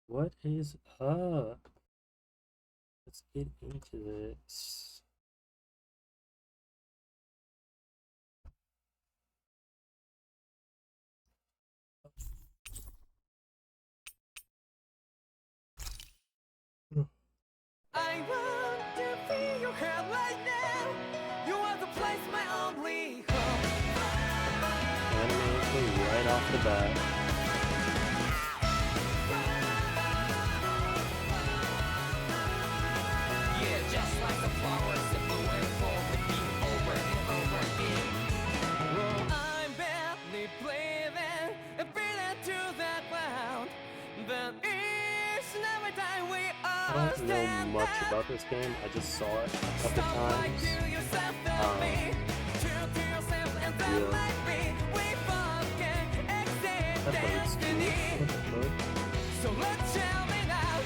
What is up? Let's get into this. I want to feel your hair right now. You are the place, my only home. Animation right off the bat. Yeah, just like the flowers that bloom and fall, repeat over and over again. Oh, I'm barely breathing and feeling to that ground. But each and every time we I are don't know much about this game. I just saw it a couple times. That bird's cute. What the fuck? So let's tell me now.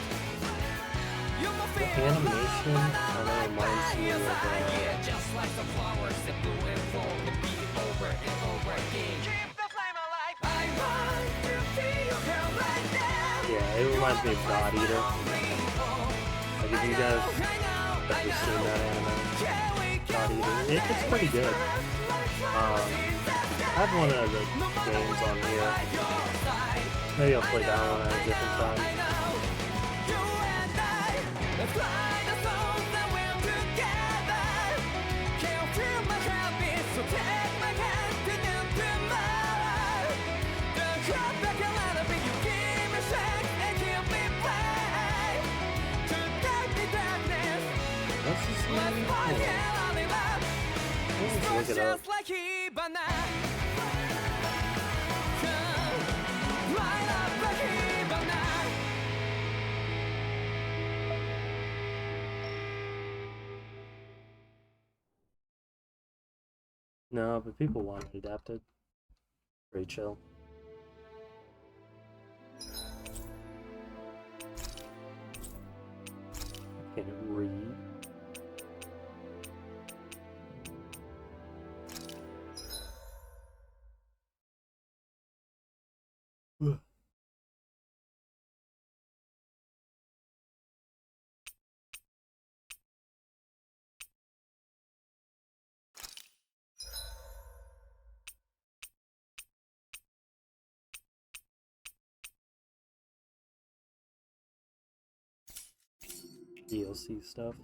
The animation kind of reminds me of Yeah, just like the flowers that bloom and fall, repeat over and over again. Keep the flame alive. I want to feel your hair right now. yeah, it reminds me of God Eater. Like if you guys have just seen that anime, God Eater, it's pretty good. I have one of the games on here. Maybe I'll play that one at a different time. What's this name? Let's look it up. No, but people want it adapted. Pretty chill. Can it read? Ugh. DLC stuff.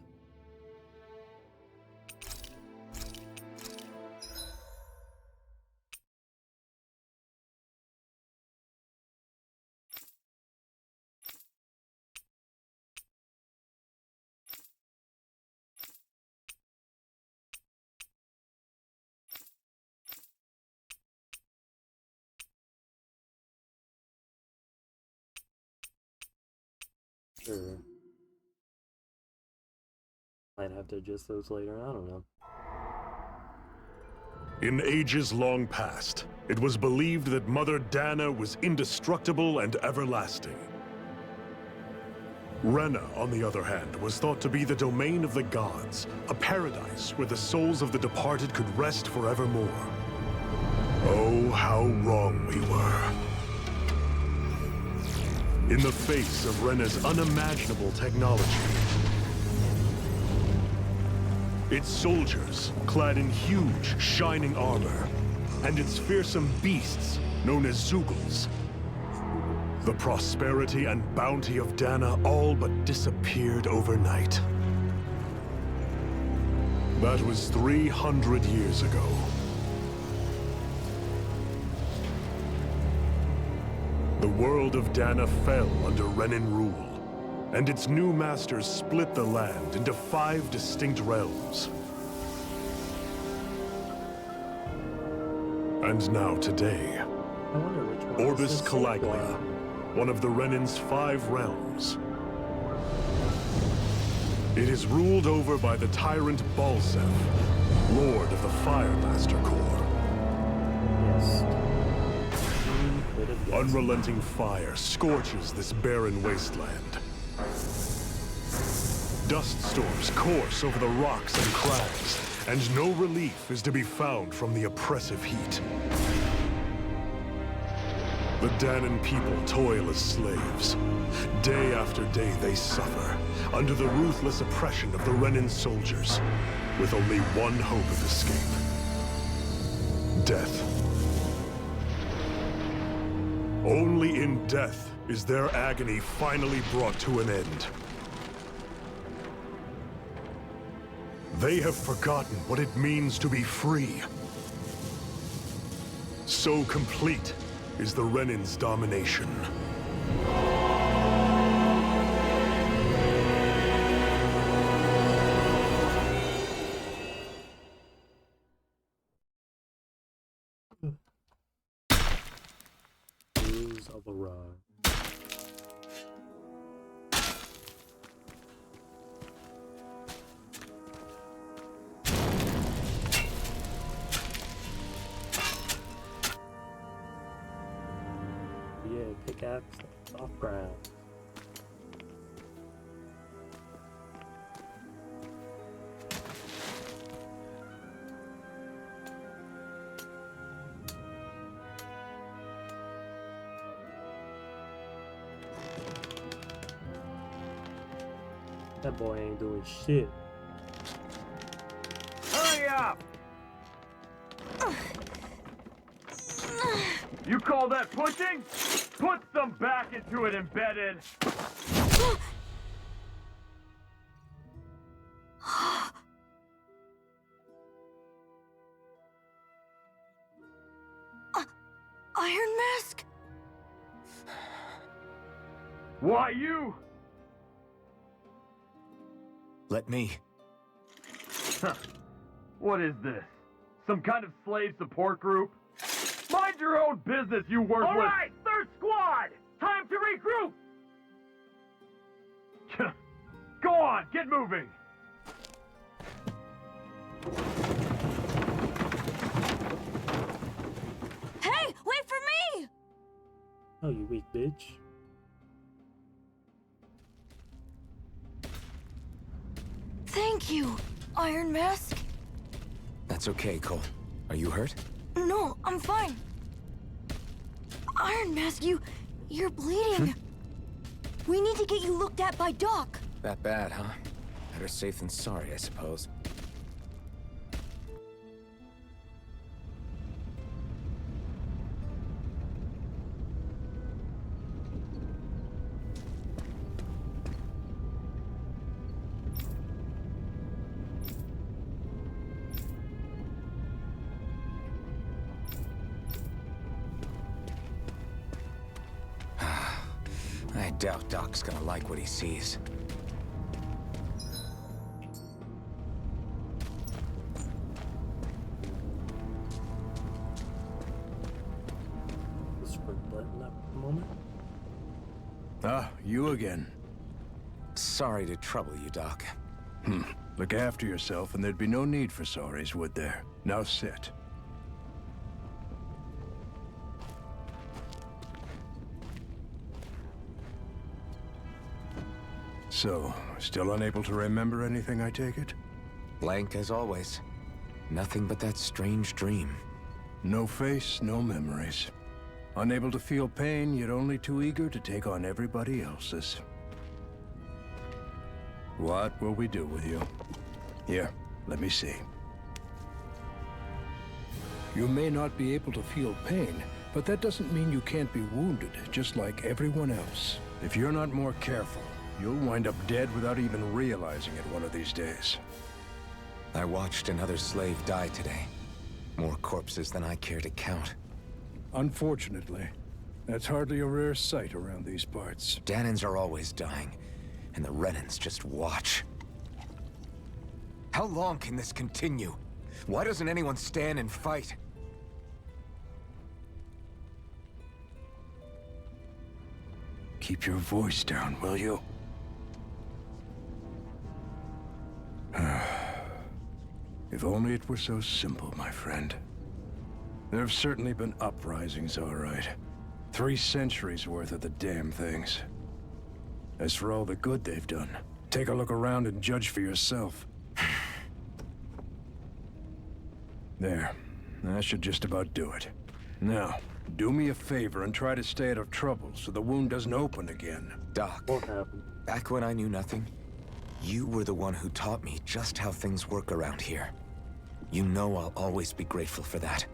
Sure. Might have to adjust those later, I don't know. In ages long past, it was believed that Mother Dana was indestructible and everlasting. Rena, on the other hand, was thought to be the domain of the gods, a paradise where the souls of the departed could rest forevermore. Oh, how wrong we were. In the face of Rena's unimaginable technology, its soldiers, clad in huge, shining armor, and its fearsome beasts, known as Zeugles. The prosperity and bounty of Dana all but disappeared overnight. That was 300 years ago. The world of Dana fell under Renan rule, and its new masters split the land into 5 distinct realms. And now today, I wonder which one Orbis this is Calaglia, one of the Renan's 5 realms. It is ruled over by the tyrant Balsef, Lord of the Fire Master Corps. Yes. Could have guessed. Unrelenting fire scorches this barren wasteland. Dust storms course over the rocks and crags, and no relief is to be found from the oppressive heat. The Danan people toil as slaves. Day after day they suffer, under the ruthless oppression of the Renan soldiers, with only one hope of escape. Death. Only in death is their agony finally brought to an end. They have forgotten what it means to be free. So complete is the Renan's domination. News of a run. Yeah, pickaxe, soft ground. That boy ain't doing shit. Hurry up! You call that pushing? Put some back into it, embedded! Iron Mask? Why you? Let me. Huh. What is this? Some kind of slave support group? Mind your own business, you worthless— All right, third squad! Time to regroup! Go on, get moving! Hey, wait for me! Oh, you weak bitch. Thank you, Iron Mask. That's okay, Cole. Are you hurt? No, I'm fine. Iron Mask, you're bleeding. We need to get you looked at by Doc. That bad, huh? Better safe than sorry, I suppose. I doubt Doc's gonna like what he sees. Let's sprint button up for a moment. Ah, you again. Sorry to trouble you, Doc. Look after yourself and there'd be no need for sorries, would there? Now sit. So, still unable to remember anything, I take it? Blank as always. Nothing but that strange dream. No face, no memories. Unable to feel pain, yet only too eager to take on everybody else's. What will we do with you? Here, let me see. You may not be able to feel pain, but that doesn't mean you can't be wounded, just like everyone else. If you're not more careful, you'll wind up dead without even realizing it one of these days. I watched another slave die today. More corpses than I care to count. Unfortunately, that's hardly a rare sight around these parts. Danans are always dying, and the Renans just watch. How long can this continue? Why doesn't anyone stand and fight? Keep your voice down, will you? If only it were so simple, my friend. There have certainly been uprisings, all right. 3 centuries worth of the damn things. As for all the good they've done, take a look around and judge for yourself. There. That should just about do it. Now, do me a favor and try to stay out of trouble so the wound doesn't open again. Doc, Won't happen. back when I knew nothing, you were the one who taught me just how things work around here. You know I'll always be grateful for that.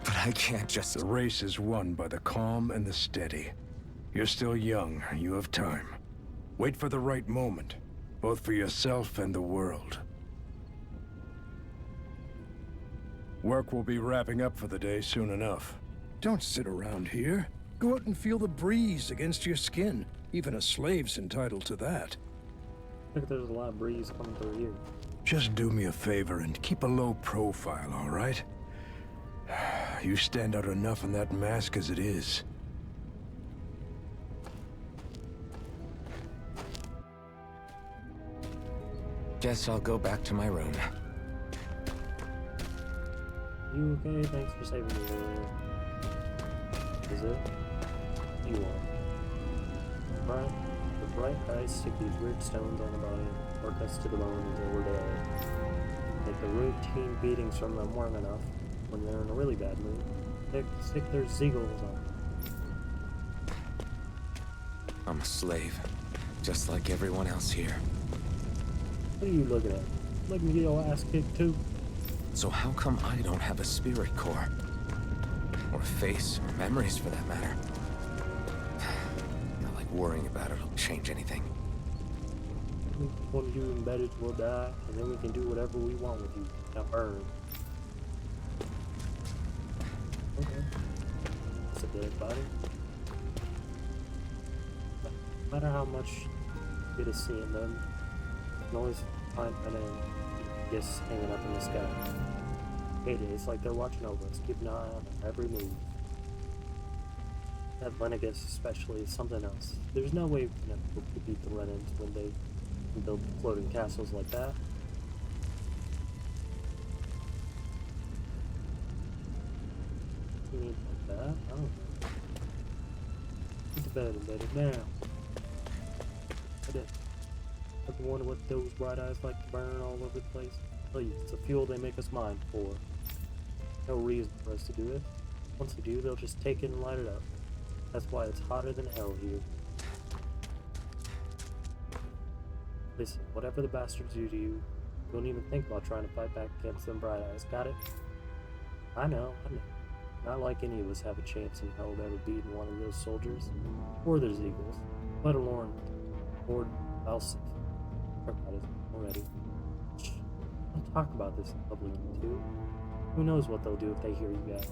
But I can't just... The race is won by the calm and the steady. You're still young. You have time. Wait for the right moment, both for yourself and the world. Work will be wrapping up for the day soon enough. Don't sit around here. Go out and feel the breeze against your skin. Even a slave's entitled to that. I think there's a lot of breeze coming through here. Just do me a favor and keep a low profile, all right? You stand out enough in that mask as it is. Guess I'll go back to my room. You okay? Thanks for saving me earlier. Is it? You are. Right? The bright eyes stick these weird stones on the body, work us to the bone until we're dead. If the routine beatings from them weren't enough, when they're in a really bad mood, they stick their Zeagles on. I'm a slave, just like everyone else here. What are you looking at? Let me get your ass kicked too. So how come I don't have a spirit core? Or a face, or memories for that matter? Not like worrying about it'll change anything. One of you embedded will die, and then we can do whatever we want with you. Now burn. Okay. It's a dead body. No matter how much you get to see in them, you can always find an end. Just hanging up in the sky. Hate it. It's like they're watching over us, keeping an eye on our every move. That Lenegus especially is something else. There's no way we can beat the Renans when they build floating castles like that. You mean like that? I don't know. Get to bed and bed it now. I did. Ever wonder what those bright eyes like to burn all over the place? Tell you, it's the fuel they make us mine for. No reason for us to do it. Once they do, they'll just take it and light it up. That's why it's hotter than hell here. Listen, whatever the bastards do to you, don't even think about trying to fight back against them bright eyes, got it? I know. Not like any of us have a chance in hell of ever beating one of those soldiers, or their Zeagles, let alone Lord Valsif. About it already. Shh. Don't talk about this in public, too. Who knows what they'll do if they hear you guys.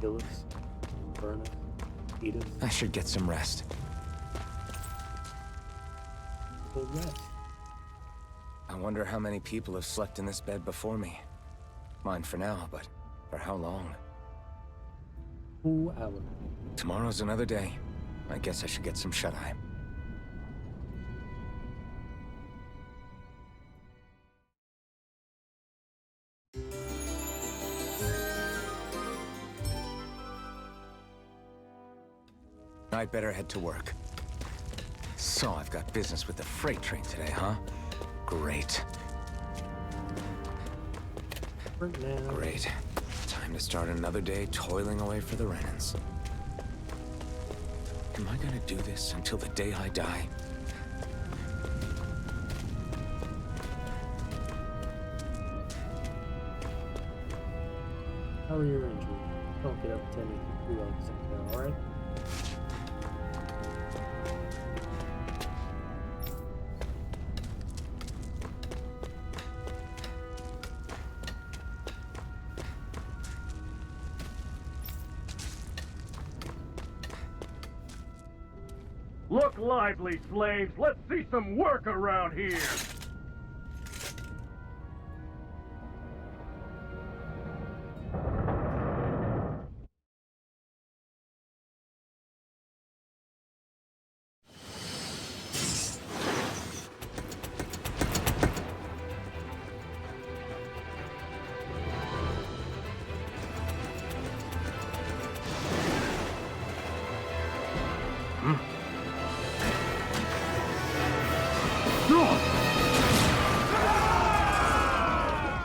Kill us, burn us, eat us. I should get some rest. Go rest. I wonder how many people have slept in this bed before me. Mine for now, but for how long? 2 hours. Tomorrow's another day. I guess I should get some shut-eye. I'd better head to work. So I've got business with the freight train today, huh? Great. Right now. Great. Time to start another day toiling away for the Renans. Am I gonna do this until the day I die? How are your injuries? Don't get up to any who else now, alright? Look lively, slaves! Let's see some work around here!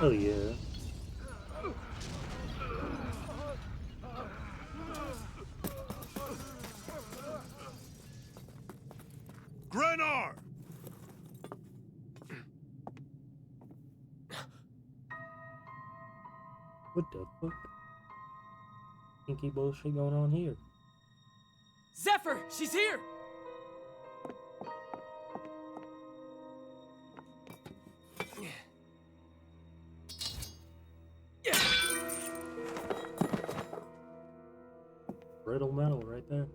Oh yeah. What the fuck? Kinky bullshit going on here. Zephyr, she's here! Brittle metal right there.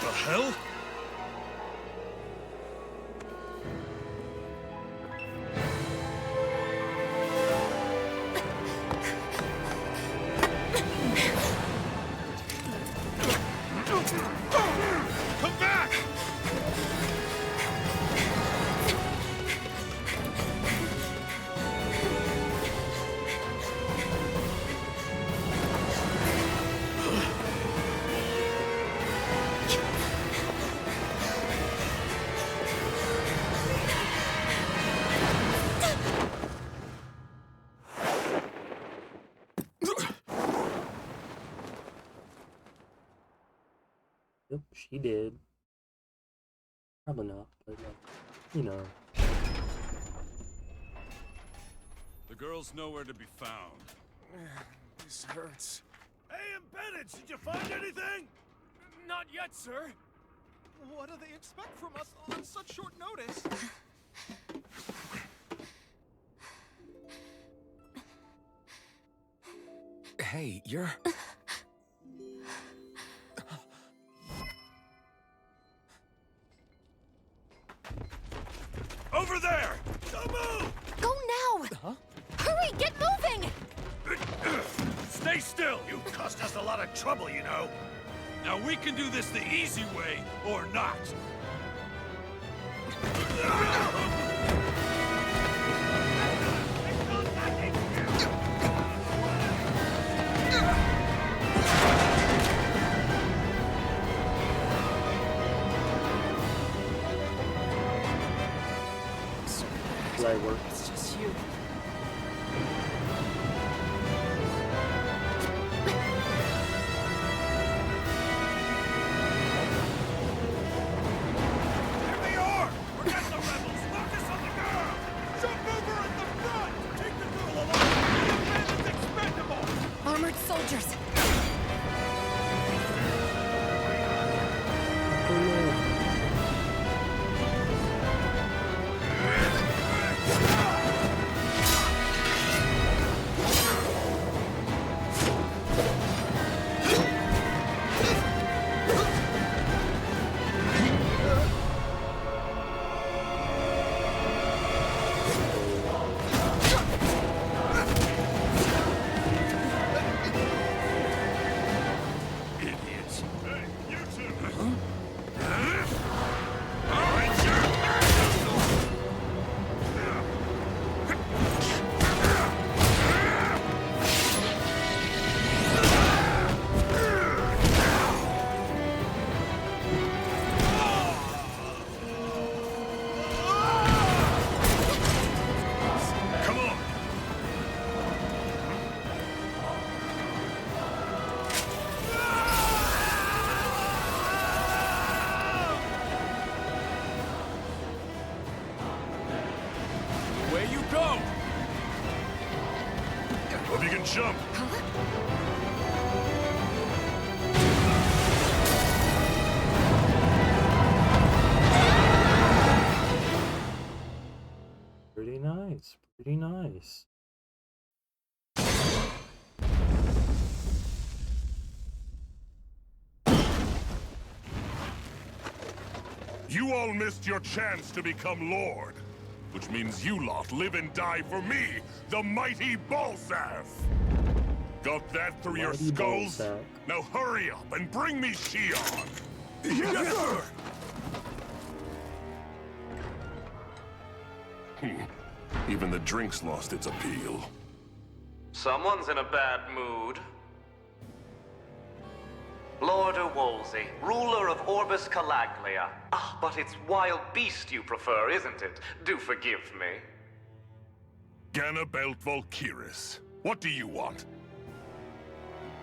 The hell? Come back! Yep, she did. Probably not, but you know. The girl's nowhere to be found. This hurts. Hey, Embedded, did you find anything? Not yet, sir. What do they expect from us on such short notice? Hey, you're... Over there! Don't move! Go now! Huh? Hurry, get moving! Stay still! You caused us a lot of trouble, you know. Now we can do this the easy way, or not. Light work. It's just you. Here they are! Forget the rebels! Focus on the girl! Jump over at the front! Take the girl along! The bandit's expendable! Armored soldiers! Idiots! Hey, you two! Come on! Away you go! Hope you can jump! Pretty nice. Pretty nice. You all missed your chance to become Lord. Which means you lot live and die for me, the mighty Balzath! Got that through your Mighty skulls? Balzac. Now hurry up and bring me Shion! Yes, sir! Even the drink's lost its appeal. Someone's in a bad mood. Lord Wolsey, ruler of Orbis Calaglia. Ah, but it's wild beast you prefer, isn't it? Do forgive me. Ganabelt Valkyris. What do you want?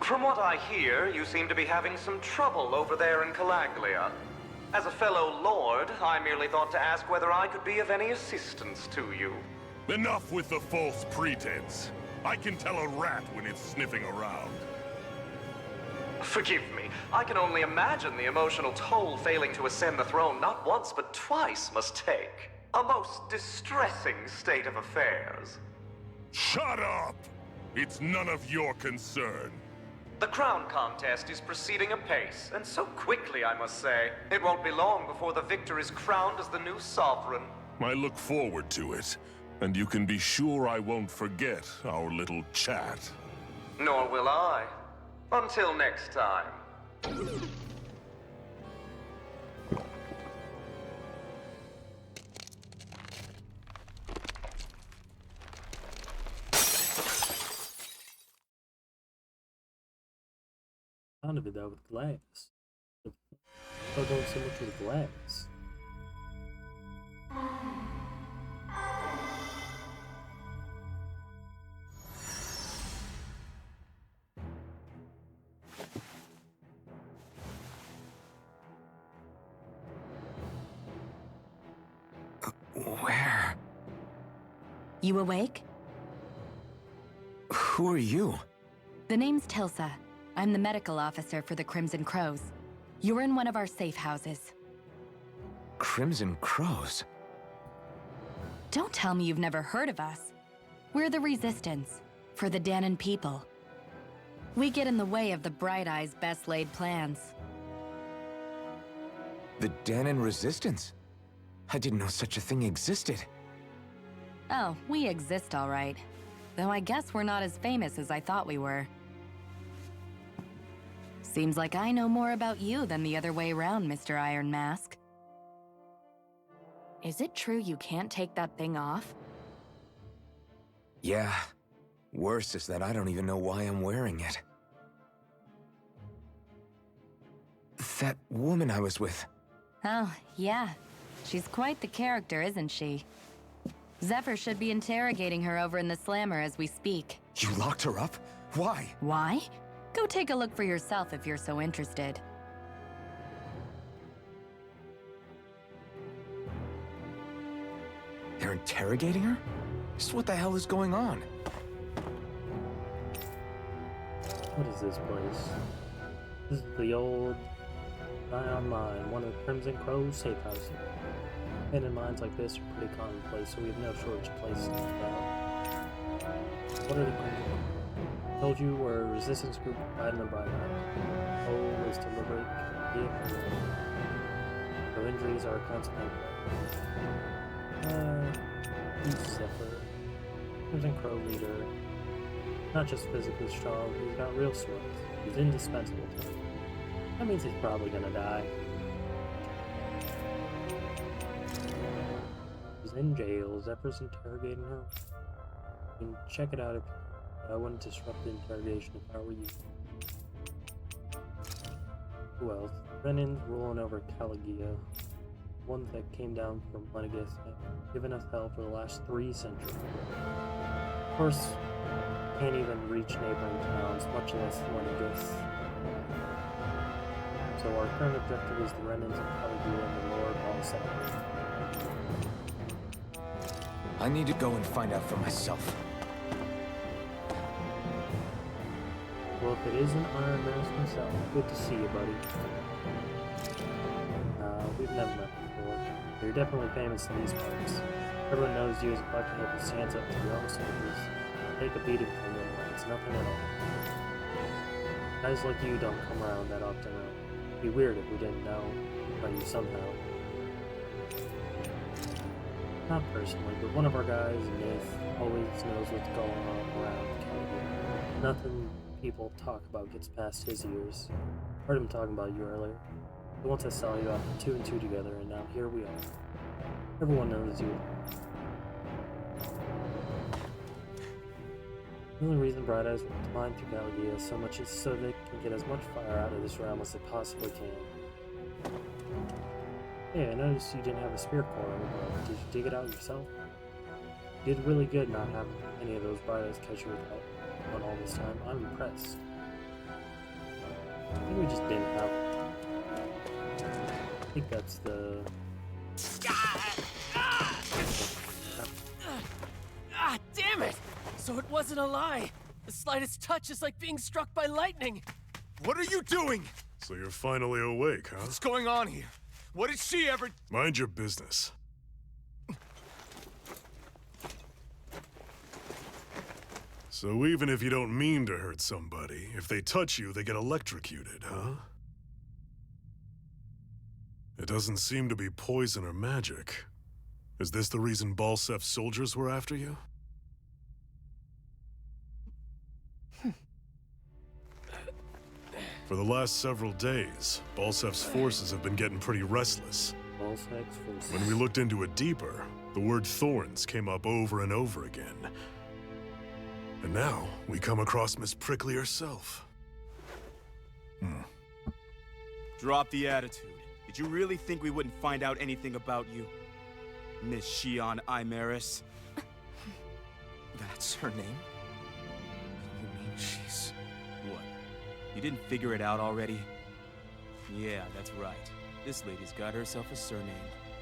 From what I hear, you seem to be having some trouble over there in Calaglia. As a fellow lord, I merely thought to ask whether I could be of any assistance to you. Enough with the false pretense. I can tell a rat when it's sniffing around. Forgive me, I can only imagine the emotional toll failing to ascend the throne not once but twice must take. A most distressing state of affairs. Shut up! It's none of your concern. The crown contest is proceeding apace, and so quickly, I must say. It won't be long before the victor is crowned as the new sovereign. I look forward to it, and you can be sure I won't forget our little chat. Nor will I. Until next time. Sound of it though with glass. They're going so much with glass. Where? You awake? Who are you? The name's Tilsa. I'm the medical officer for the Crimson Crows. You're in one of our safe houses. Crimson Crows? Don't tell me you've never heard of us. We're the Resistance, for the Dahnan people. We get in the way of the Bright Eyes' best-laid plans. The Dahnan Resistance? I didn't know such a thing existed. Oh, we exist all right. Though I guess we're not as famous as I thought we were. Seems like I know more about you than the other way around, Mr. Iron Mask. Is it true you can't take that thing off? Yeah. Worse is that I don't even know why I'm wearing it. That woman I was with. Oh, yeah. She's quite the character, isn't she? Zephyr should be interrogating her over in the Slammer as we speak. You locked her up? Why? Why? Go take a look for yourself if you're so interested. They're interrogating her? Just what the hell is going on? What is this place? This is the old Ion Mine, one of the Crimson Crow's safe houses. Abandoned mines like this are pretty commonplace, so we have no shortage of places to go. What are the Crimson Crows? I told you we're a resistance group fighting the Bright Eyes. The goal is to liberate the vehicle. No injuries are a consequence. He's Zephyr. Crimson Crow leader. Not just physically strong, he's got real strength. He's indispensable to him. That means he's probably gonna die. She's in jail. Zephyr's interrogating her. You can check it out if I wouldn't disrupt the interrogation if I were you. Who else? Renan's ruling over Calagia. Ones that came down from Lenegis have given us hell for the last 3 centuries. Of course, can't even reach neighboring towns, much less Lenegis. So our current objective is the Renans of Calagia and the Lord Balsam. I need to go and find out for myself. Well, if it isn't Iron Mask himself, good to see you, buddy. We've never met before. But you're definitely famous in these parts. Everyone knows you as a buckethead who stands up to your own soldiers. Take a beating from them, it's nothing at all. Guys like you don't come around that often. It'd be weird if we didn't know about you somehow. Not personally, but one of our guys, Nath, always knows what's going on around Calagia. Nothing people talk about gets past his ears. Heard him talking about you earlier. But once I saw you after 2 and 2 together, and now here we are. Everyone knows you. The only reason Bright Eyes will climb through Calagia so much is so they can get as much fire out of this realm as they possibly can. Hey, I noticed you didn't have a spear core anymore. Did you dig it out yourself? You did really good not having any of those Bright Eyes catch you without one all this time. I'm impressed. I think we just didn't have one. think that's the... Ah, damn it! So it wasn't a lie. The slightest touch is like being struck by lightning. What are you doing? So you're finally awake, huh? What's going on here? What did she ever... Mind your business. So even if you don't mean to hurt somebody, if they touch you, they get electrocuted, huh? It doesn't seem to be poison or magic. Is this the reason Balsef's soldiers were after you? For the last several days, Balsef's forces have been getting pretty restless. Balsef's forces. When we looked into it deeper, the word thorns came up over and over again. And now, we come across Miss Prickly herself. Drop the attitude. Did you really think we wouldn't find out anything about you? Miss Shion Imaris? That's her name? You mean she's... What? You didn't figure it out already? Yeah, that's right. This lady's got herself a surname,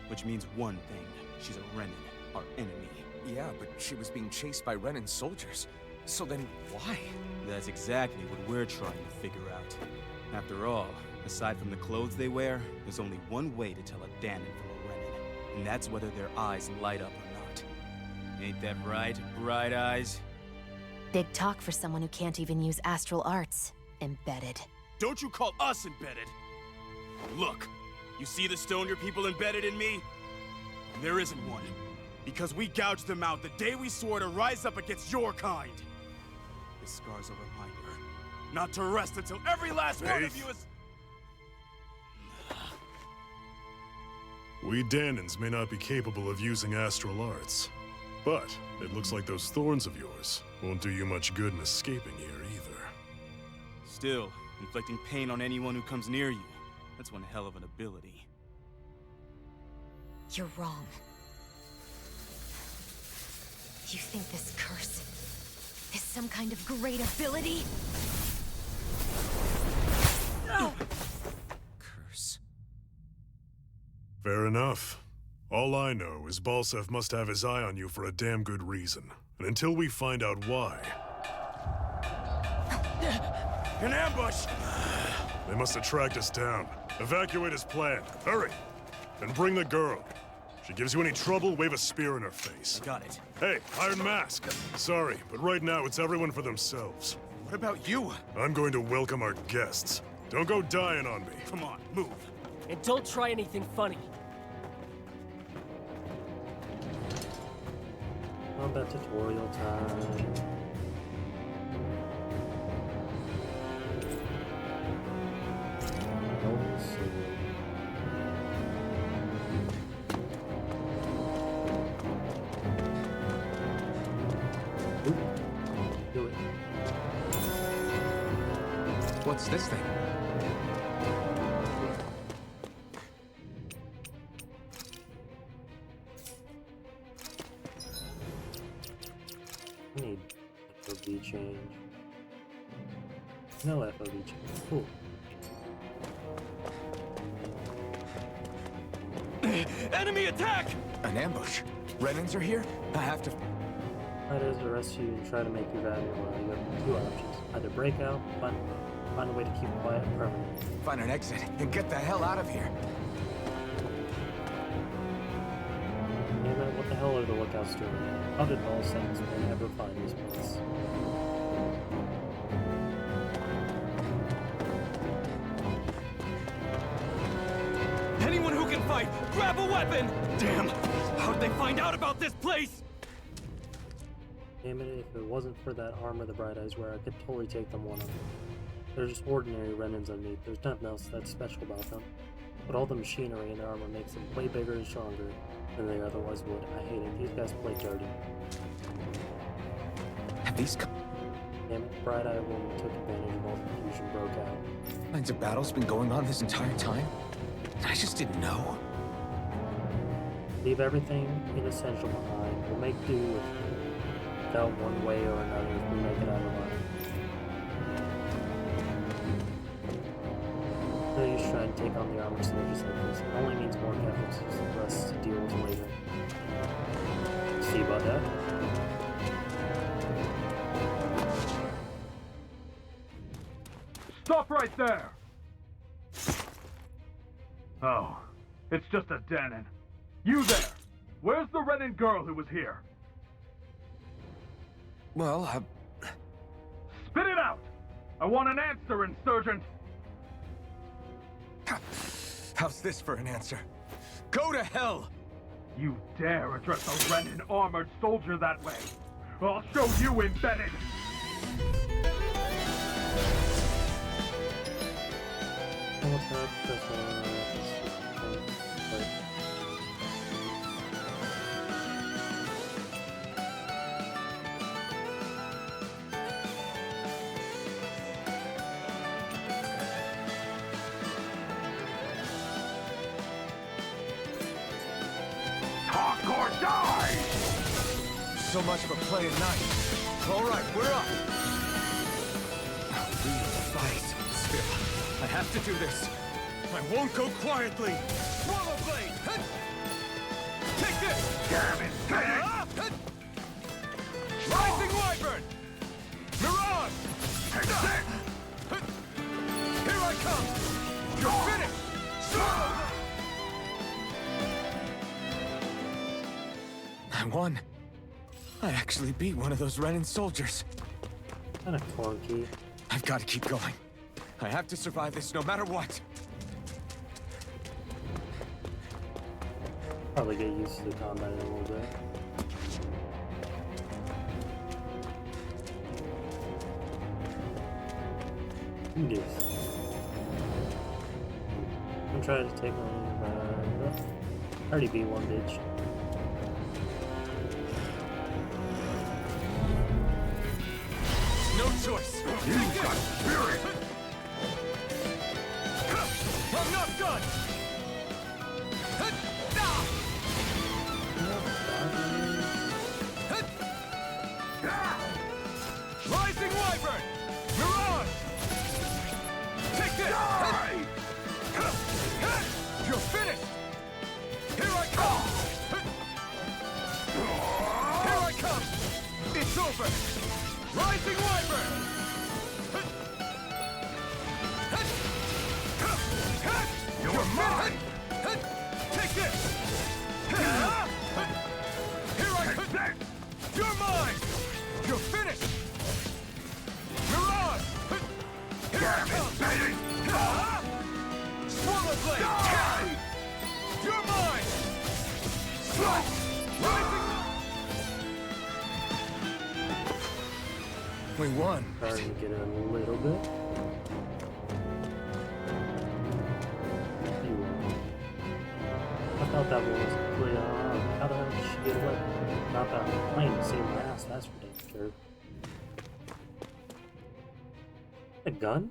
which means one thing. She's a Renin, our enemy. Yeah, but she was being chased by Renin soldiers. So then, why? That's exactly what we're trying to figure out. After all, aside from the clothes they wear, there's only one way to tell a Danon from a Renin, and that's whether their eyes light up or not. Ain't that right, Bright Eyes? Big talk for someone who can't even use astral arts. Embedded. Don't you call us embedded! Look, you see the stone your people embedded in me? There isn't one. Because we gouged them out the day we swore to rise up against your kind. This scar's a reminder, not to rest until every last one of you is... We Danons may not be capable of using astral arts, but it looks like those thorns of yours won't do you much good in escaping here either. Still, inflicting pain on anyone who comes near you, that's one hell of an ability. You're wrong. You think this curse is some kind of great ability? No! Curse. Fair enough. All I know is Balsef must have his eye on you for a damn good reason. And until we find out why... An ambush! They must have tracked us down. Evacuate as planned. Hurry! And bring the girl. If she gives you any trouble, wave a spear in her face. Got it. Hey, Iron Mask. Sorry, but right now it's everyone for themselves. What about you? I'm going to welcome our guests. Don't go dying on me. Come on, move. And don't try anything funny. Combat tutorial time. Do it. What's this thing? I need FOV change. No FOV change. Cool. Enemy attack! An ambush. Renins are here? I have to... Try to arrest you and try to make you value well. You have two options. Either break out, find a way to keep quiet permanently. Find an exit and get the hell out of here. Damn it, what the hell are the lookouts doing? How did Ball Saints ever find this place? Anyone who can fight, grab a weapon! Damn! How'd they find out about this place? Damn it, if it wasn't for that armor the Bright Eyes wear, I could totally take them one-on-one. They're just ordinary Renins underneath. There's nothing else that's special about them. But all the machinery and armor makes them way bigger and stronger than they otherwise would. I hate it. These guys play dirty. Have these Damn it, Bright Eye woman took advantage of all the confusion broke out. kinds of battles been going on this entire time? I just didn't know. Leave everything inessential behind. We'll make do without one way or another if we make it out alive. really just trying to take on the armor soldiers like this. It only means more casualties for us to deal with later. See about that? Stop right there! Oh, it's just a Danon. You there! Where's the Renan girl who was here? Well, Spit it out! I want an answer, Insurgent! How's this for an answer? Go to hell! You dare address a Renan armored soldier that way? I'll show you, Embedded! Talk or die! So much for playing nice. All right, we're up. Real fight. Still, I have to do this. I won't go quietly. Swallow blade. Take this. Damn it! Rising wyvern. Mirage. Take this! Here I come. You're finished. Swallow. I won. I actually beat one of those Renan soldiers. Kind of clunky. I've got to keep going. I have to survive this no matter what. Probably get used to the combat in a little bit. Yes. I'm trying to take on. I already beat one bitch. No choice. You've got spirit! I'm not done. Rising wyvern. Mirage. Take this. Die! You're finished. Here I come. Here I come. It's over. Rising wyvern. You're mine! Take this. Here I come. You're mine. You're finished. Mirage. Here I come. Swallow blade. Die! You're mine. Slash. Rising. We won. Starting to get it a little bit. I thought that one was pretty how the hell did she get away? Not that plane to save my ass, that's for damn sure. A gun?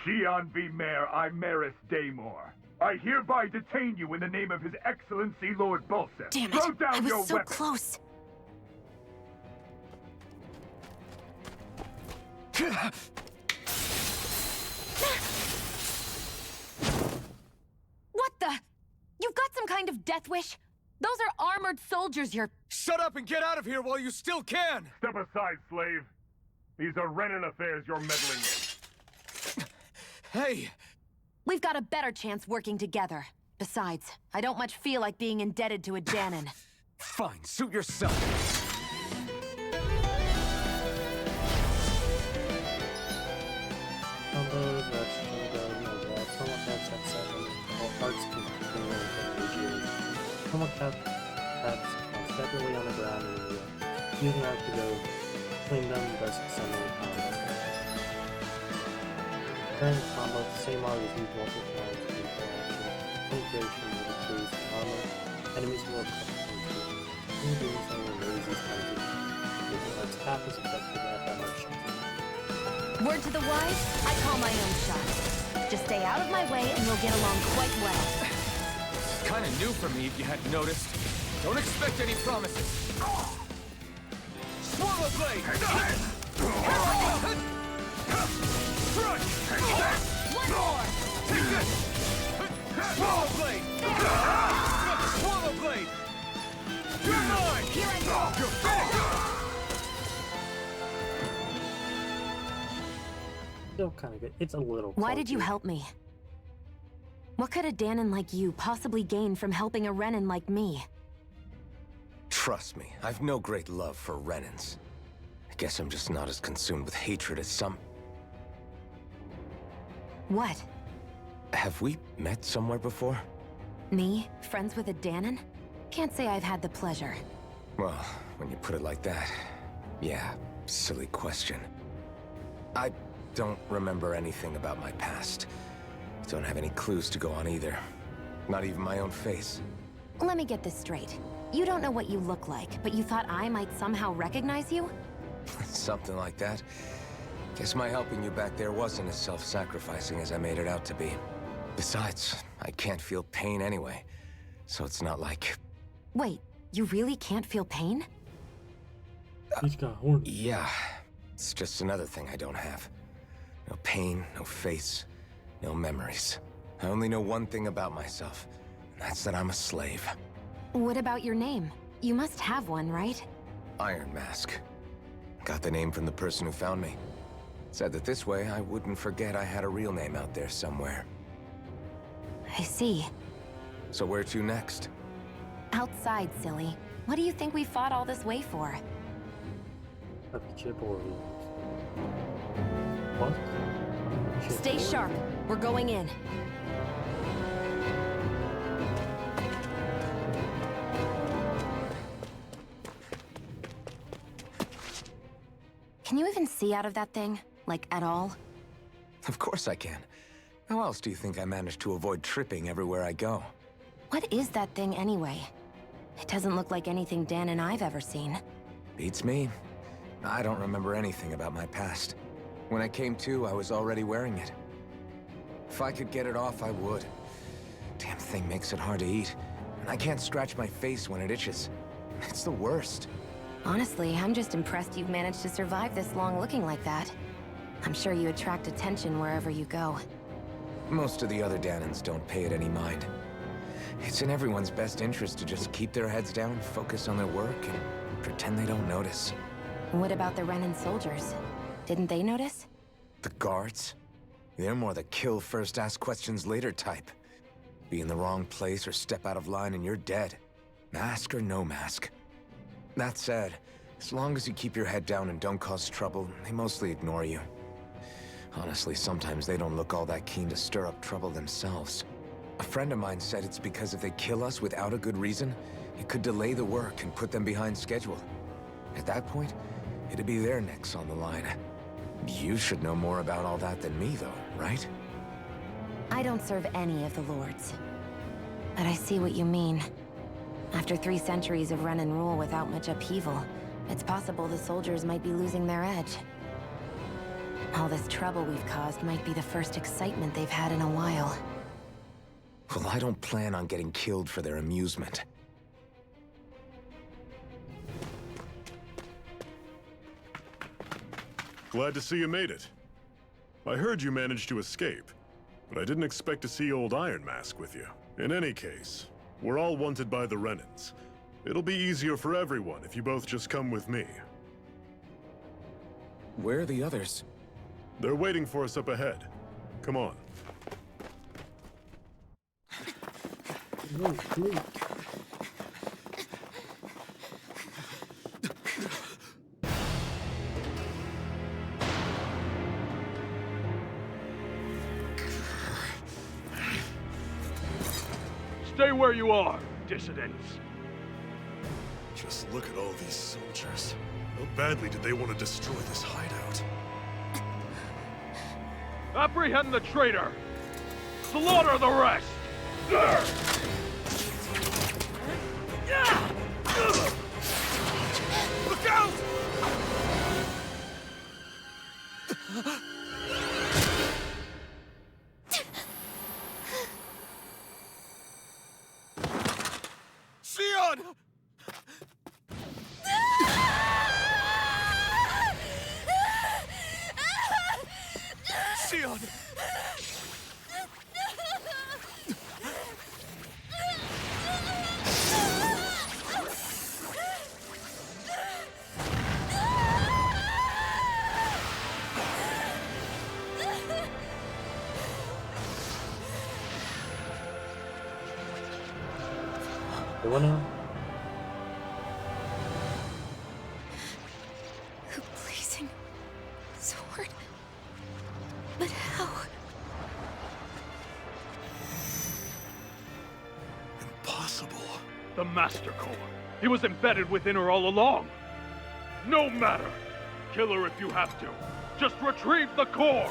Xi'an V. Mayor Imaris Daymore. I hereby detain you in the name of His Excellency Lord Bulseth. Damn it! Throw down I was your so weapon. close. What the? You've got some kind of death wish? Those are armored soldiers you're... Shut up and get out of here while you still can! Step aside, slave. These are Renan affairs you're meddling in. Hey! We've got a better chance working together. Besides, I don't much feel like being indebted to a Danon. Fine, suit yourself. Combos, that's no doubt. Someone taps at 7. All parts can continue until rejuvenate. Someone taps separately on the ground in the air. Using arc to go clean them, thus assembling combo. During the combo, the same art is used multiple times to do full action. Penetration will decrease armor. Enemies will affect penetration. In doing so, will raise these penetration, making arts half as effective at that much. Word to the wise, I call my own shot. Just stay out of my way and we'll get along quite well. It's kind of new for me if you hadn't noticed. Don't expect any promises. Swallow blade! Here I go! Strike! One more! Take this! Swallow blade! Swallow blade! You're mine! Here I go! You're finished! Still kind of good. It's a little. Why did you clunky. help me? What could a Danon like you possibly gain from helping a Renan like me? Trust me, I've no great love for Renans. I guess I'm just not as consumed with hatred as some... What? Have we met somewhere before? Me? Friends with a Danon? Can't say I've had the pleasure. Well, when you put it like that, yeah, silly question. I don't remember anything about my past. Don't have any clues to go on either. Not even my own face. Let me get this straight. You don't know what you look like, but you thought I might somehow recognize you? Something like that. Guess my helping you back there wasn't as self-sacrificing as I made it out to be. Besides, I can't feel pain anyway, so it's not like... Wait, you really can't feel pain? He's got horns. Yeah, it's just another thing I don't have. No pain, no face, no memories. I only know one thing about myself, and that's that I'm a slave. What about your name? You must have one, right? Iron Mask. Got the name from the person who found me. Said that this way I wouldn't forget I had a real name out there somewhere. I see. So where to next? Outside, silly. What do you think we fought all this way for? Puppy chip Oreos. What? Chip Stay Oreos? sharp. We're going in. Can you even see out of that thing? Like, at all? Of course I can. How else do you think I managed to avoid tripping everywhere I go? What is that thing anyway? It doesn't look like anything Dan and I've ever seen. Beats me. I don't remember anything about my past. When I came to, I was already wearing it. If I could get it off, I would. Damn thing makes it hard to eat. And I can't scratch my face when it itches. It's the worst. Honestly, I'm just impressed you've managed to survive this long looking like that. I'm sure you attract attention wherever you go. Most of the other Danons don't pay it any mind. It's in everyone's best interest to just keep their heads down, focus on their work, and pretend they don't notice. What about the Renan soldiers? Didn't they notice? The guards? They're more the kill first, ask questions later type. Be in the wrong place or step out of line and you're dead. Mask or no mask. That said, as long as you keep your head down and don't cause trouble, they mostly ignore you. Honestly, sometimes they don't look all that keen to stir up trouble themselves. A friend of mine said it's because if they kill us without a good reason, it could delay the work and put them behind schedule. At that point, it'd be their necks on the line. You should know more about all that than me, though, right? I don't serve any of the lords. But I see what you mean. After 3 centuries of Renan rule without much upheaval, it's possible the soldiers might be losing their edge. All this trouble we've caused might be the first excitement they've had in a while. Well, I don't plan on getting killed for their amusement. Glad to see you made it. I heard you managed to escape, but I didn't expect to see old Iron Mask with you. In any case, we're all wanted by the Renans. It'll be easier for everyone if you both just come with me. Where are the others? They're waiting for us up ahead. Come on. Stay where you are, dissidents. Just look at all these soldiers. How badly did they want to destroy this hideout? Apprehend the traitor! Slaughter the rest! Look out! Sion! Sion! Everyone out? A blazing sword? But how? Impossible. The Master Core. He was embedded within her all along. No matter. Kill her if you have to. Just retrieve the core.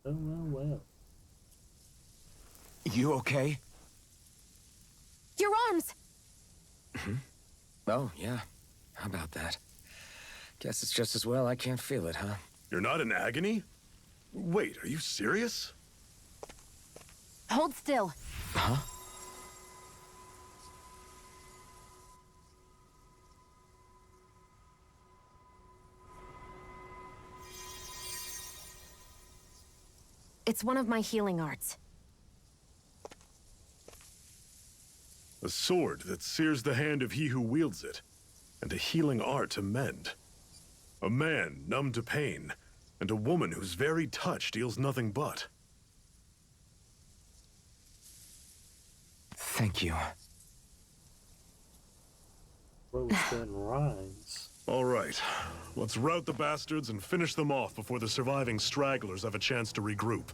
Oh, well. You okay? Your arms! Oh, yeah. How about that? Guess it's just as well I can't feel it, huh? You're not in agony? Wait, are you serious? Hold still. Huh? It's one of my healing arts. A sword that sears the hand of he who wields it, and a healing art to mend. A man numb to pain, and a woman whose very touch deals nothing but. Thank you. Roast and rhymes. All right, let's rout the bastards and finish them off before the surviving stragglers have a chance to regroup.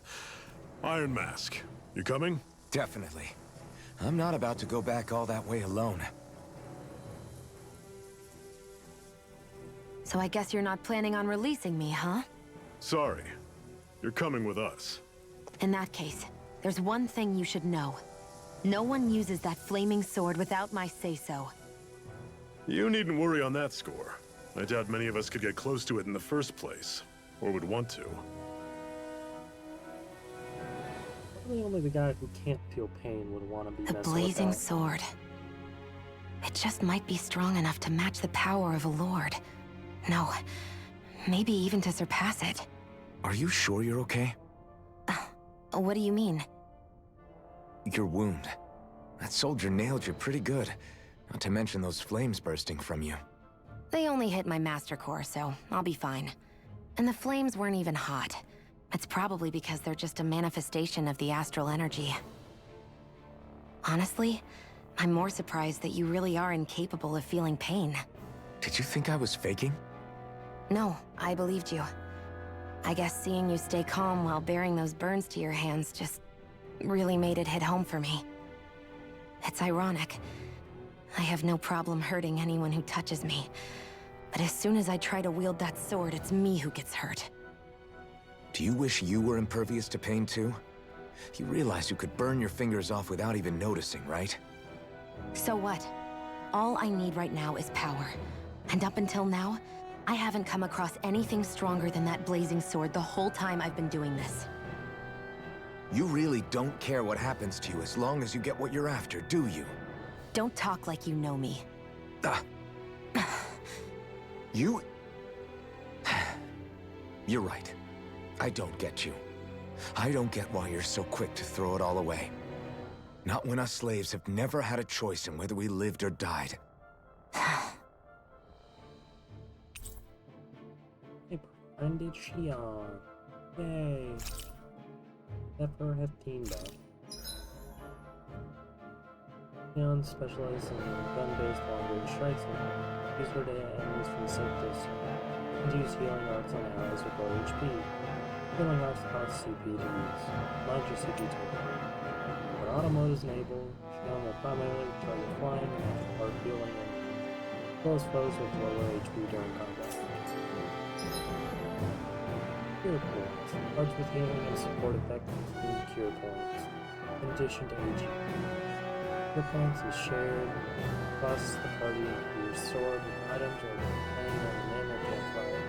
Iron Mask, you coming? Definitely. I'm not about to go back all that way alone. So I guess you're not planning on releasing me, huh? Sorry. You're coming with us. In that case, there's one thing you should know. No one uses that flaming sword without my say-so. You needn't worry on that score. I doubt many of us could get close to it in the first place, or would want to. Probably only the guy who can't feel pain would want to be The messing blazing with that. sword. It just might be strong enough to match the power of a lord. No, maybe even to surpass it. Are you sure you're okay? What do you mean? Your wound. That soldier nailed you pretty good. Not to mention those flames bursting from you. They only hit my master core, so I'll be fine. And the flames weren't even hot. It's probably because they're just a manifestation of the astral energy. Honestly, I'm more surprised that you really are incapable of feeling pain. Did you think I was faking? No, I believed you. I guess seeing you stay calm while bearing those burns to your hands just really made it hit home for me. It's ironic. I have no problem hurting anyone who touches me. But as soon as I try to wield that sword, it's me who gets hurt. Do you wish you were impervious to pain too? You realize you could burn your fingers off without even noticing, right? So what? All I need right now is power. And up until now, I haven't come across anything stronger than that blazing sword the whole time I've been doing this. You really don't care what happens to you as long as you get what you're after, do you? Don't talk like you know me. You... You're right. I don't get you. I don't get why you're so quick to throw it all away. Not when us slaves have never had a choice in whether we lived or died. Hey, befriended Shion. Yay. Never have team back. Shion specializes in gun-based long-range strikes and use her to hit enemies from a safe distance. And use healing arts on allies with low HP. Healing arts cost CP to use. Mind your CP total. When auto mode is enabled, Shion will primarily target flying and after-part healing and close foes with lower HP during combat. Cure points. Cards with healing and support effect include cure points, in addition to AG. Cure points is shared across the party for your sword and items or depending on the name or campfire.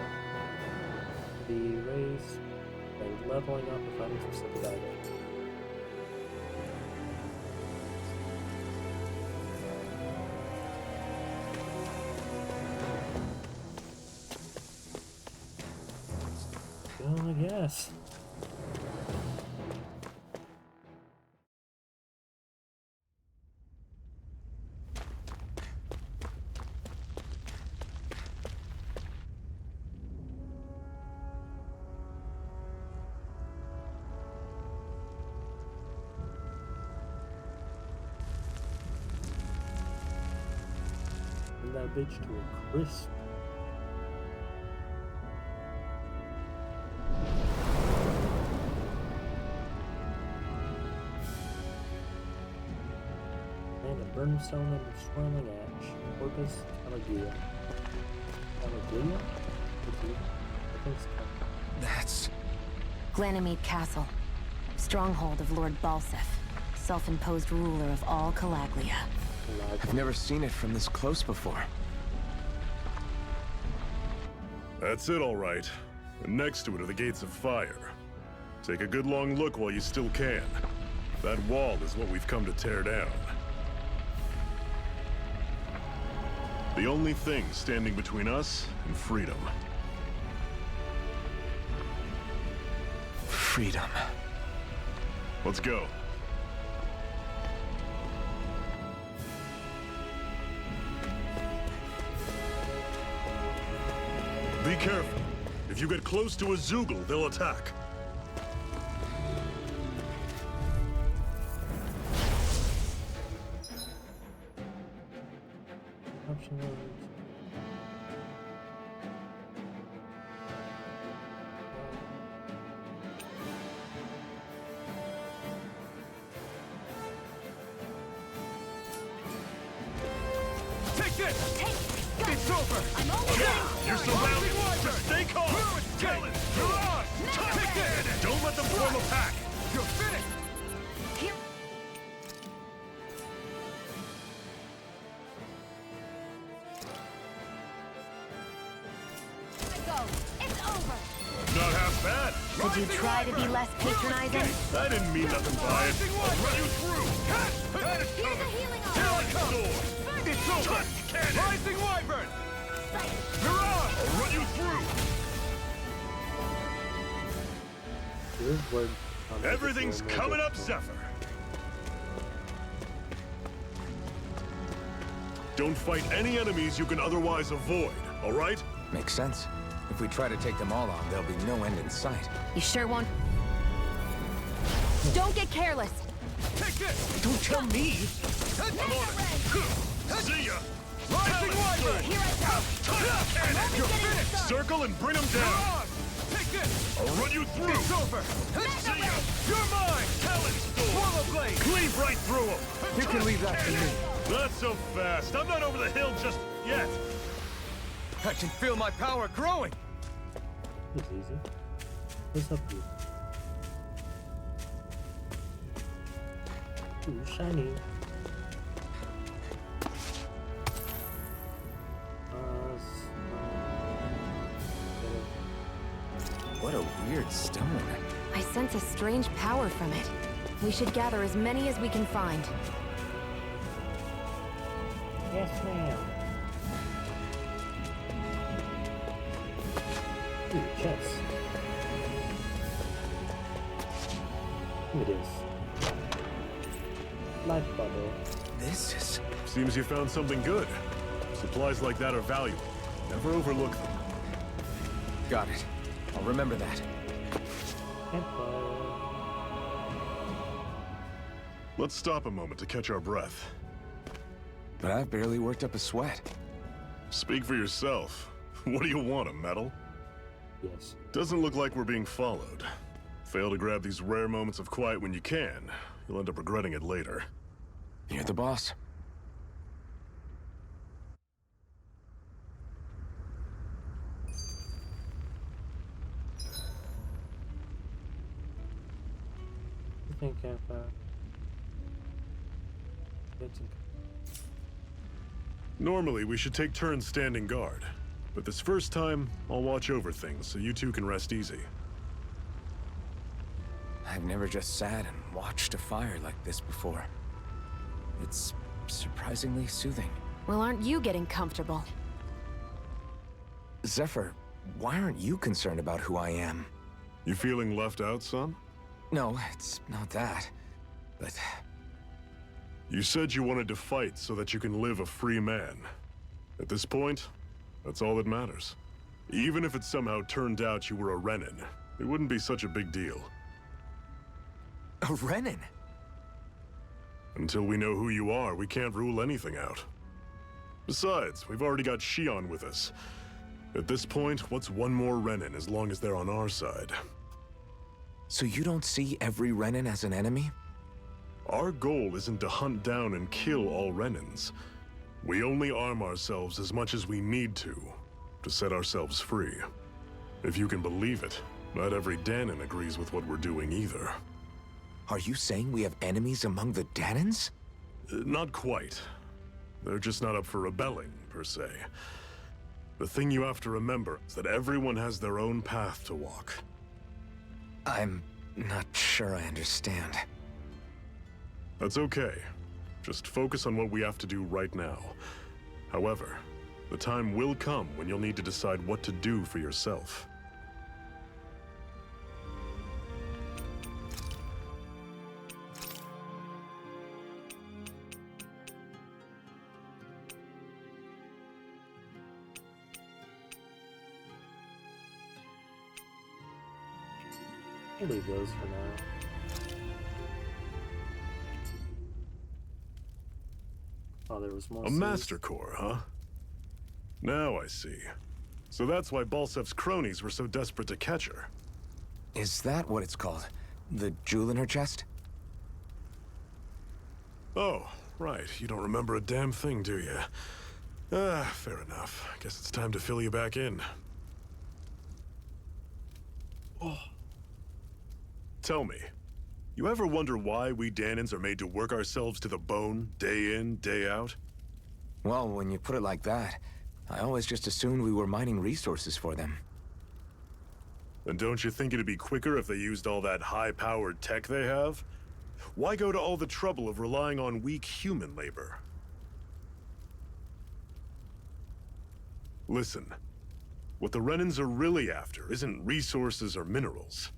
Be raised by leveling up or finding specific items. Well, I guess. Bring that bitch to a crisp. And a brimstone and a swirling ash. Corpus Caligula. Caligula? I think so. That's... Glanimede Castle. Stronghold of Lord Balseph, self-imposed ruler of all Calaglia. I've never seen it from this close before. That's it, all right. And next to it are the Gates of Fire. Take a good long look while you still can. That wall is what we've come to tear down. The only thing standing between us and freedom. Freedom. Let's go. Be careful. If you get close to a Zoogle, they'll attack. Option words. Take this! It's over! I'm almost there! You're surrounded! Just stay calm! Talon! Mirage! Take this! Don't let them form a pack! You're finished! Here. Let go. It's over. Not half bad! Could you try to be less patronizing? I didn't mean nothing by it. I'll run you through! That is Here's a coming! healing Here arm. I come! Sword! It's over! Touch cannon! Rising Wyvern! Sight. Mirage! I'll run you through! Here's where Everything's coming up, Zephyr! Don't fight any enemies you can otherwise avoid, all right? Makes sense. If we try to take them all on, there'll be no end in sight. You sure won't? Don't get careless! Take this! Don't tell me! I'm on it! See ya! Rising Wyvern! Here I go. Touch cannon! You're finished! Circle and bring them down! Mirage! Take this! I'll run you through! It's over! See ya! You're mine! Talon Storm! Swallow Blade! Cleave right through them! You can leave that to me. Not so fast. I'm not over the hill just yet. I can feel my power growing! It's easy. What's up here? Ooh, shiny. What a weird stone. I sense a strange power from it. We should gather as many as we can find. Yes, ma'am. Ooh, chest. Who it is? Life bubble. This is... Seems you found something good. Supplies like that are valuable. Never overlook them. Got it. I'll remember that. Campfire. Let's stop a moment to catch our breath. But I've barely worked up a sweat. Speak for yourself. What do you want, a medal? Yes. Doesn't look like we're being followed. Fail to grab these rare moments of quiet when you can. You'll end up regretting it later. You're the boss. think I've Normally, we should take turns standing guard. But this first time, I'll watch over things so you two can rest easy. I've never just sat and watched a fire like this before. It's surprisingly soothing. Well, aren't you getting comfortable? Zephyr, why aren't you concerned about who I am? You feeling left out, son? No, it's not that. But... You said you wanted to fight so that you can live a free man. At this point, that's all that matters. Even if it somehow turned out you were a Renin, it wouldn't be such a big deal. A Renin? Until we know who you are, we can't rule anything out. Besides, we've already got Shion with us. At this point, what's one more Renin as long as they're on our side? So you don't see every Renin as an enemy? Our goal isn't to hunt down and kill all Renins. We only arm ourselves as much as we need to set ourselves free. If you can believe it, not every Danon agrees with what we're doing either. Are you saying we have enemies among the Danons? Not quite. They're just not up for rebelling, per se. The thing you have to remember is that everyone has their own path to walk. I'm not sure I understand. That's okay. Just focus on what we have to do right now. However, the time will come when you'll need to decide what to do for yourself. I'll leave those for now. Oh, there was more. A Master Core, huh? Now I see. So that's why Balsef's cronies were so desperate to catch her. Is that what it's called? The jewel in her chest? Oh, right. You don't remember a damn thing, do you? Fair enough. Guess it's time to fill you back in. Oh. Tell me, you ever wonder why we Danons are made to work ourselves to the bone, day in, day out? Well, when you put it like that, I always just assumed we were mining resources for them. And don't you think it'd be quicker if they used all that high-powered tech they have? Why go to all the trouble of relying on weak human labor? Listen, what the Renins are really after isn't resources or minerals.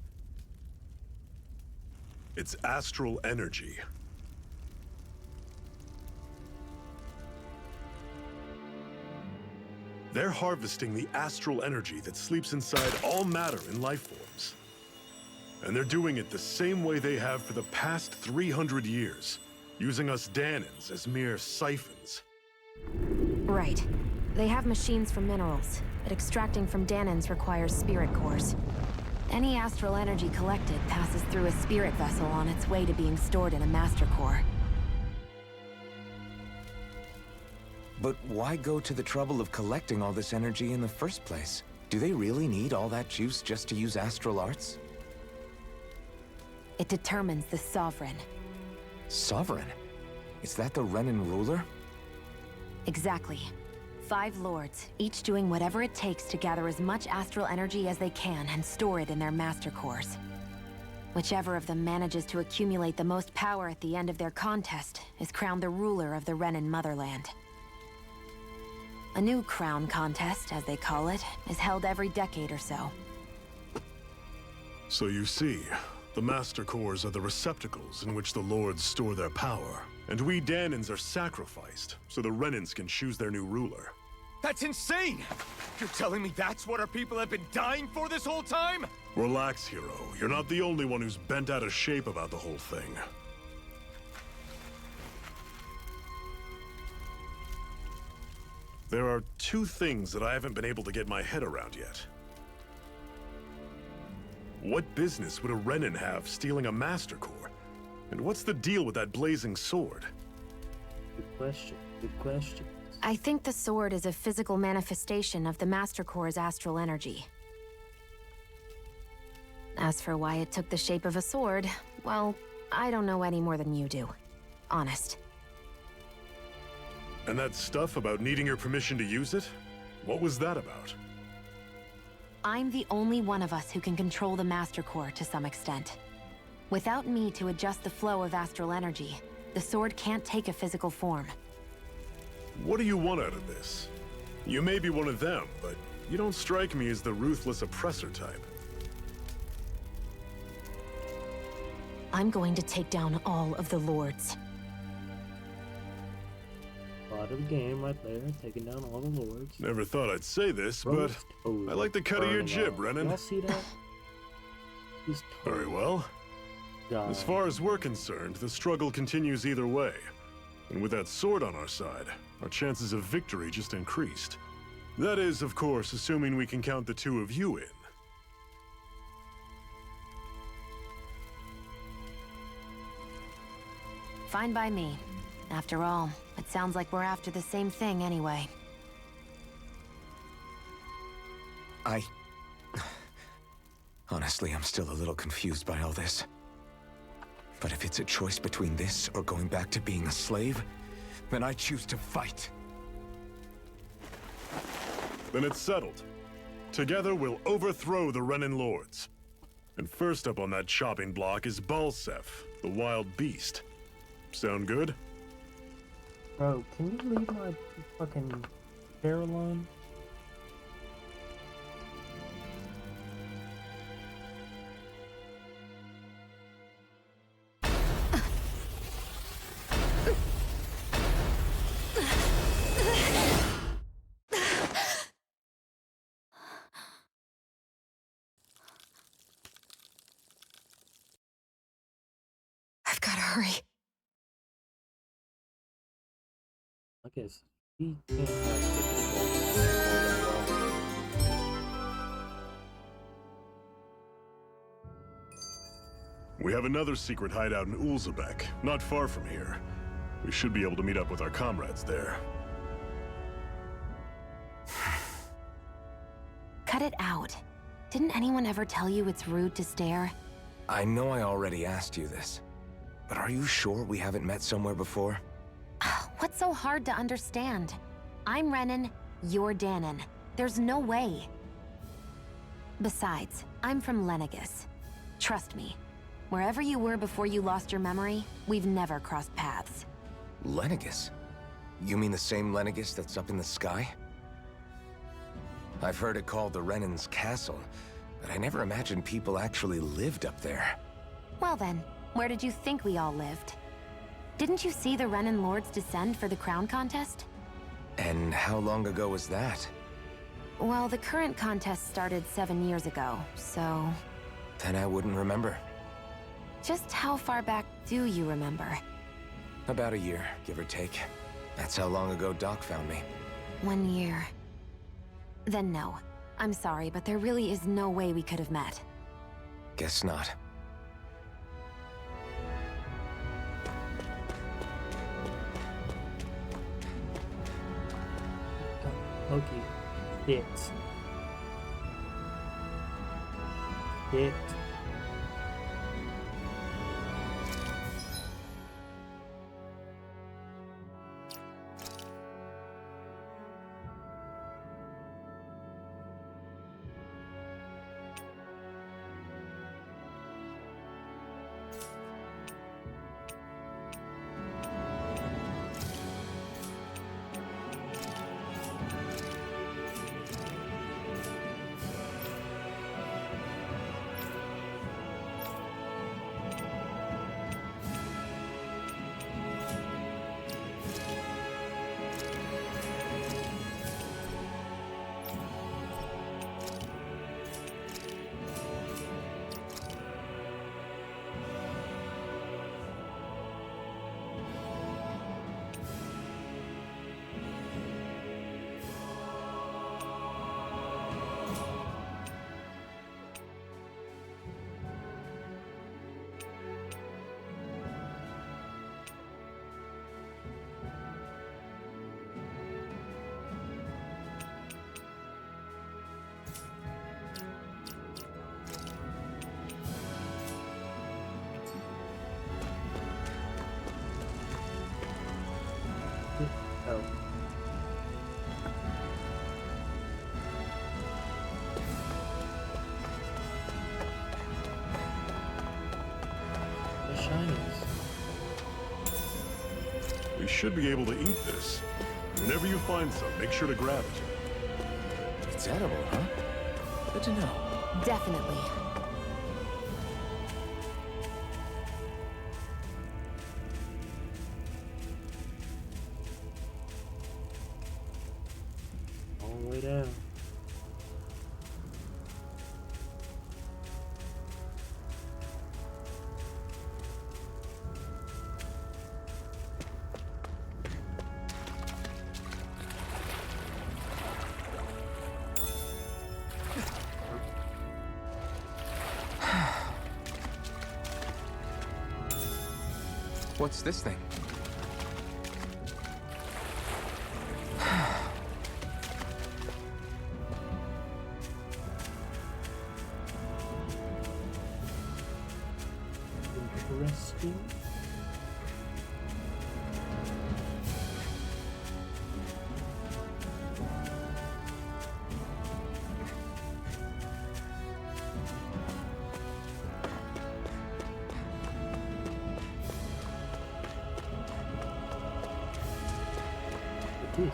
It's astral energy. They're harvesting the astral energy that sleeps inside all matter in life forms. And they're doing it the same way they have for the past 300 years, using us Danons as mere siphons. Right. They have machines for minerals, but extracting from Danons requires spirit cores. Any astral energy collected passes through a spirit vessel on its way to being stored in a master core. But why go to the trouble of collecting all this energy in the first place? Do they really need all that juice just to use astral arts? It determines the Sovereign. Sovereign? Is that the Renin ruler? Exactly. 5 lords, each doing whatever it takes to gather as much astral energy as they can and store it in their master cores. Whichever of them manages to accumulate the most power at the end of their contest is crowned the ruler of the Renin motherland. A new crown contest, as they call it, is held every decade or so. So you see, the Master Cores are the receptacles in which the Lords store their power. And we Danons are sacrificed, so the Renins can choose their new ruler. That's insane! You're telling me that's what our people have been dying for this whole time? Relax, hero. You're not the only one who's bent out of shape about the whole thing. There are 2 things that I haven't been able to get my head around yet. What business would a Renin have stealing a Master Core? And what's the deal with that blazing sword? Good question. Good question. I think the sword is a physical manifestation of the Master Core's astral energy. As for why it took the shape of a sword, well, I don't know any more than you do. Honest. And that stuff about needing your permission to use it? What was that about? I'm the only one of us who can control the Master Core to some extent. Without me to adjust the flow of astral energy, the sword can't take a physical form. What do you want out of this? You may be one of them, but you don't strike me as the ruthless oppressor type. I'm going to take down all of the Lords. Part of the game right there, taking down all the lords. Never thought I'd say this, Roast but toad I like the cut of your burning jib, off. Renan. Y'all see that? He's Very well. God. As far as we're concerned, the struggle continues either way. And with that sword on our side, our chances of victory just increased. That is, of course, assuming we can count the two of you in. Fine by me. After all, it sounds like we're after the same thing anyway. Honestly, I'm still a little confused by all this. But if it's a choice between this or going back to being a slave, then I choose to fight. Then it's settled. Together, we'll overthrow the Renan Lords. And first up on that chopping block is Balseph, the wild beast. Sound good? Bro, can you leave my fucking hair alone? I've gotta hurry. I guess he can't actually We have another secret hideout in Ulzebek, not far from here. We should be able to meet up with our comrades there. Cut it out. Didn't anyone ever tell you it's rude to stare? I know I already asked you this, but are you sure we haven't met somewhere before? What's so hard to understand? I'm Renan, you're Danon. There's no way. Besides, I'm from Lenegis. Trust me, wherever you were before you lost your memory, we've never crossed paths. Lenegis? You mean the same Lenegis that's up in the sky? I've heard it called the Renan's Castle, but I never imagined people actually lived up there. Well then, where did you think we all lived? Didn't you see the Renan Lords descend for the crown contest? And how long ago was that? Well, the current contest started 7 years ago, so... Then I wouldn't remember. Just how far back do you remember? About a year, give or take. That's how long ago Doc found me. 1 year. Then no. I'm sorry, but there really is no way we could have met. Guess not. Loki. Hit. Hit. shinies. We should be able to eat this. Whenever you find some, make sure to grab it. It's edible, huh? Good to know. Definitely. Long way down. What's this thing? Interesting. This.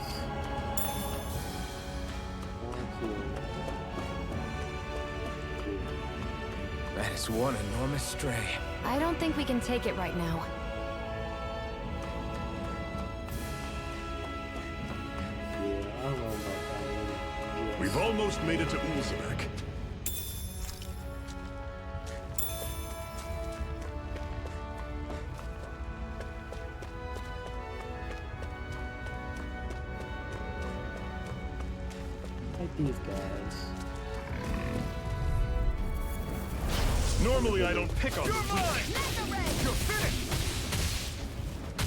That is one enormous stray. I don't think we can take it right now. Yeah, I don't know about that one. We've almost made it to Ulzebek. Like these guys. Normally I don't pick on You're them. mine! You're finished!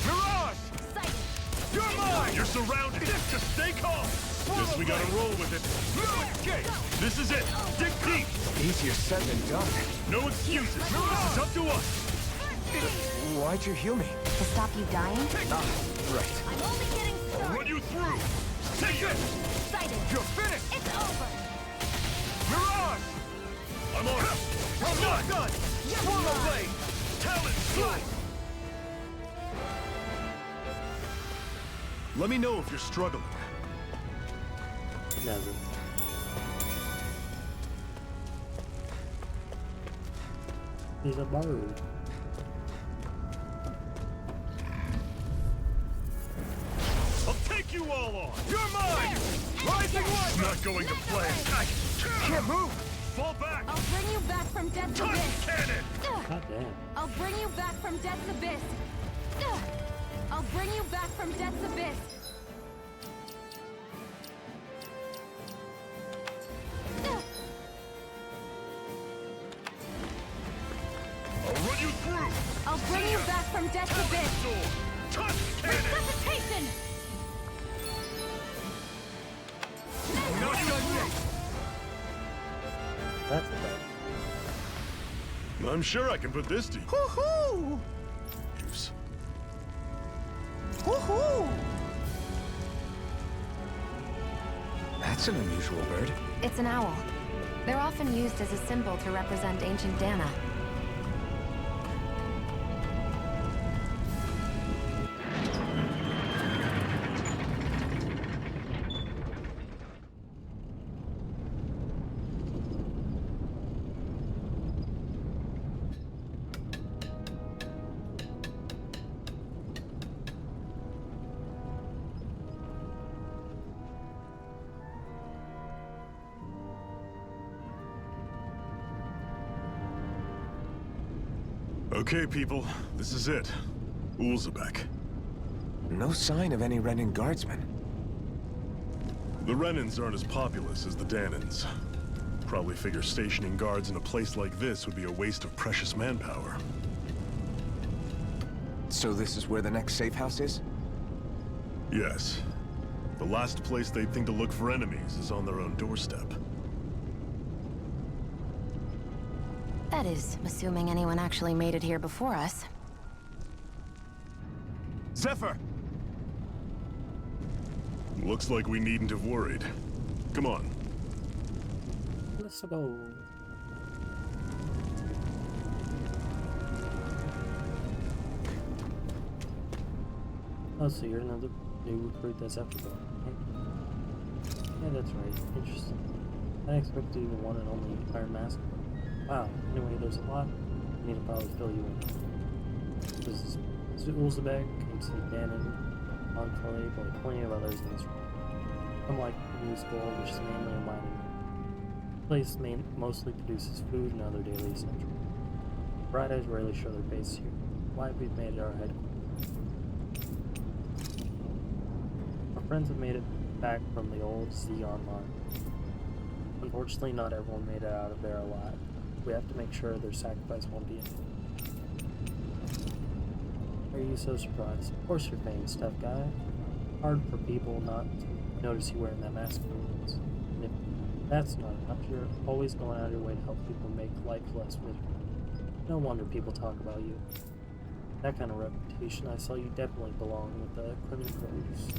Mirage! You're mine! You're surrounded. Just stay calm. Guess we gotta roll with it. No escape! This is it. Dig deep. Easier said than done. No excuses. This is up to us. Why'd you heal me? To stop you dying? Ah, right. I'm only getting I'll started. run you through. Take it. Excited. You're finished! It's over. Mirage! I'm on it. I'm not done! Swallow blade! Talon Slide! Let me know if you're struggling. Never. He's a bird. I'll take you all on. You're mine! Rising It's one! not going to plan. Can't move! Fall back. I'll bring you back from death's Touch abyss. cannon. God damn. I'll bring you back from death's abyss. I'll bring you back from death's abyss. I'll run you through. I'll bring you back from death's abyss. Sword. Touch cannon. Resuscitation! Not done yet! That's bad. I'm sure I can put this to Woohoo! use. Woohoo! That's an unusual bird. It's an owl. They're often used as a symbol to represent ancient Dana. Okay, people. This is it. Ulzebek. No sign of any Renan guardsmen. The Renans aren't as populous as the Danans. Probably figure stationing guards in a place like this would be a waste of precious manpower. So this is where the next safe house is? Yes. The last place they'd think to look for enemies is on their own doorstep. That is, assuming anyone actually made it here before us. Zephyr! Looks like we needn't have worried. Come on. Let's go. Oh, so you're another new recruit that's after going. Yeah, that's right. Interesting. I didn't expect to even want an only Iron Mask. Wow. Anyway, there's a lot. I need to probably fill you in. This is Ulzbek, MC Danon, Enclave, like plenty of others in this room. Unlike News Gold, which is mainly a mining place, mostly produces food and other daily essentials. Bright Eyes rarely show their face here. Why we've made it our headquarters. Our friends have made it back from the old Zeon line. Unfortunately, not everyone made it out of there alive. We have to make sure their sacrifice won't be in vain. Are you so surprised? Of course you're famous, tough guy. Hard for people not to notice you wearing that mask. And if that's not enough, you're always going out of your way to help people make life less miserable. No wonder people talk about you. That kind of reputation, I saw you definitely belong with the criminals.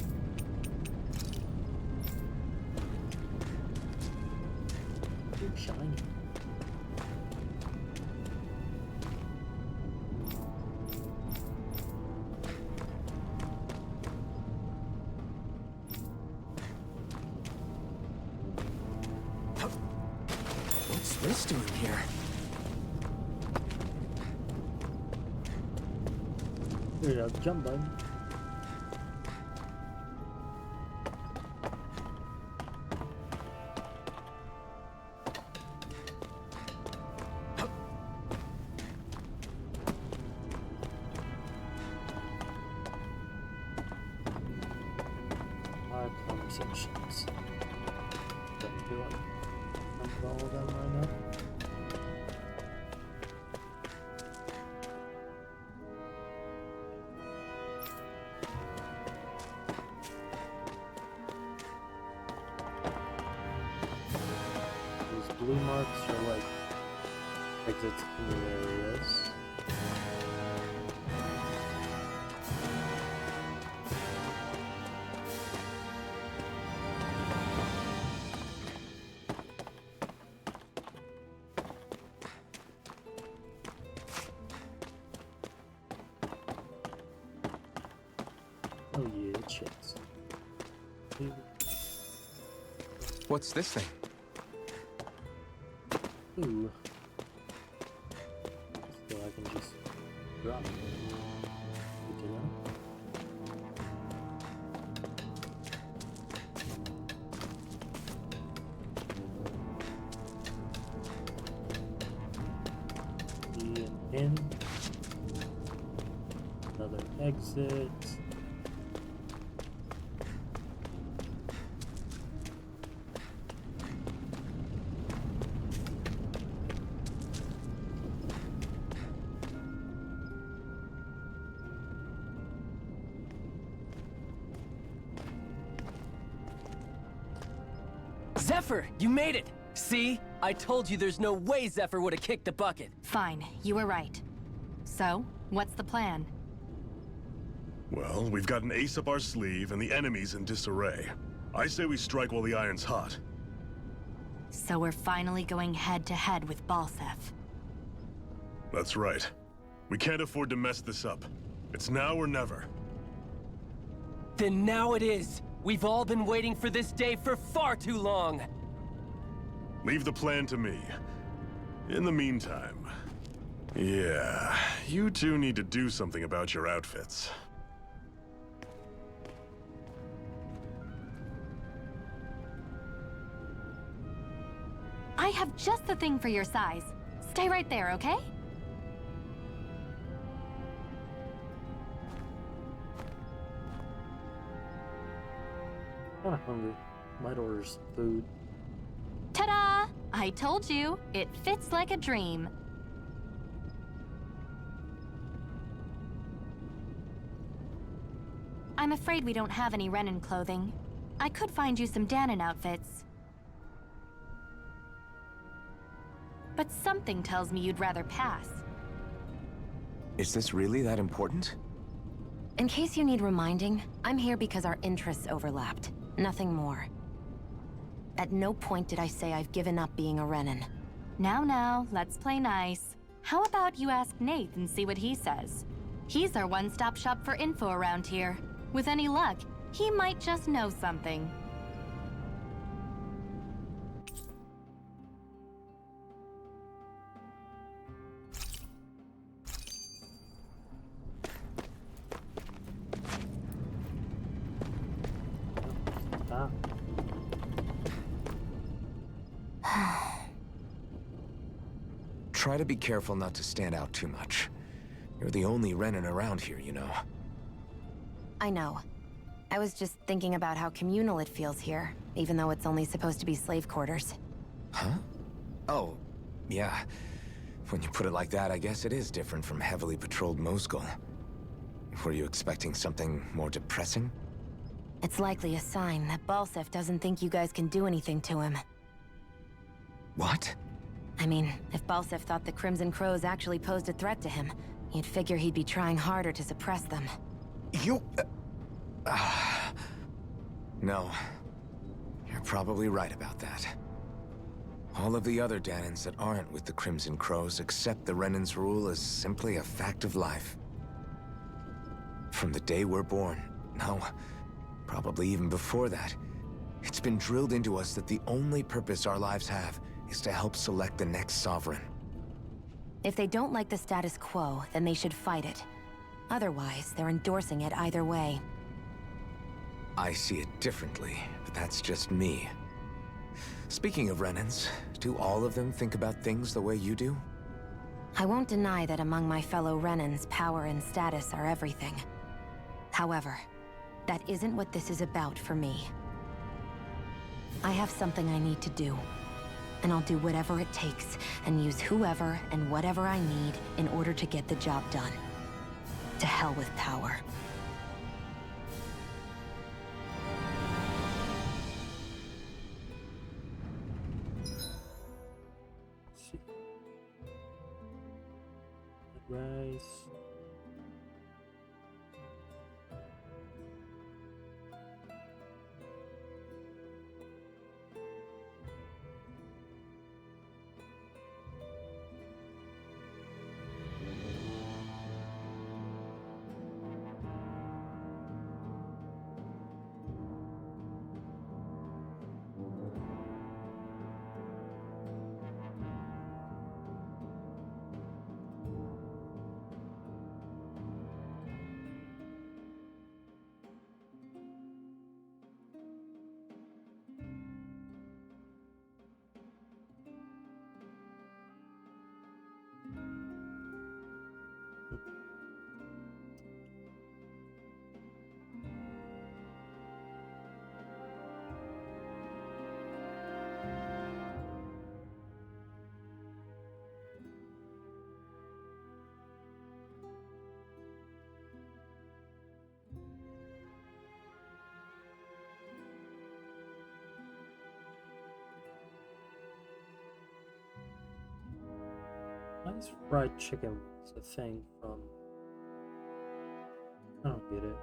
You're shiny. What's this doing here? Here you go, jump button. Conversations. Don't feel like I'm all of them right now. These blue marks are like exits to new areas. Oh yeah, chits. What's this thing? Ooh. So I can just drop it. Good to know. In. Another exit. Zephyr, you made it! See? I told you there's no way Zephyr would have kicked the bucket. Fine, you were right. So, what's the plan? Well, we've got an ace up our sleeve and the enemy's in disarray. I say we strike while the iron's hot. So we're finally going head-to-head with Balseph. That's right. We can't afford to mess this up. It's now or never. Then now it is! We've all been waiting for this day for far too long! Leave the plan to me. In the meantime... yeah, you two need to do something about your outfits. I have just the thing for your size. Stay right there, okay? Kinda hungry. Might order some food. Ta-da! I told you, it fits like a dream. I'm afraid we don't have any Renan clothing. I could find you some Danon outfits. But something tells me you'd rather pass. Is this really that important? In case you need reminding, I'm here because our interests overlapped. Nothing more. At no point did I say I've given up being a Renan. Now, let's play nice. How about you ask Nath and see what he says? He's our one-stop shop for info around here. With any luck, he might just know something. Try to be careful not to stand out too much. You're the only Renan around here, you know. I know. I was just thinking about how communal it feels here, even though it's only supposed to be slave quarters. Huh? Oh, yeah. When you put it like that, I guess it is different from heavily patrolled Mosgul. Were you expecting something more depressing? It's likely a sign that Balsef doesn't think you guys can do anything to him. What? I mean, if Balsef thought the Crimson Crows actually posed a threat to him, you'd figure he'd be trying harder to suppress them. You... No. You're probably right about that. All of the other Danans that aren't with the Crimson Crows accept the Renan's rule as simply a fact of life. From the day we're born, no, probably even before that, it's been drilled into us that the only purpose our lives have is to help select the next sovereign. If they don't like the status quo, then they should fight it. Otherwise, they're endorsing it either way. I see it differently, but that's just me. Speaking of Renans, do all of them think about things the way you do? I won't deny that among my fellow Renans, power and status are everything. However, that isn't what this is about for me. I have something I need to do. And I'll do whatever it takes, and use whoever and whatever I need in order to get the job done. To hell with power. Rice. Why is fried chicken a thing from... I don't get it.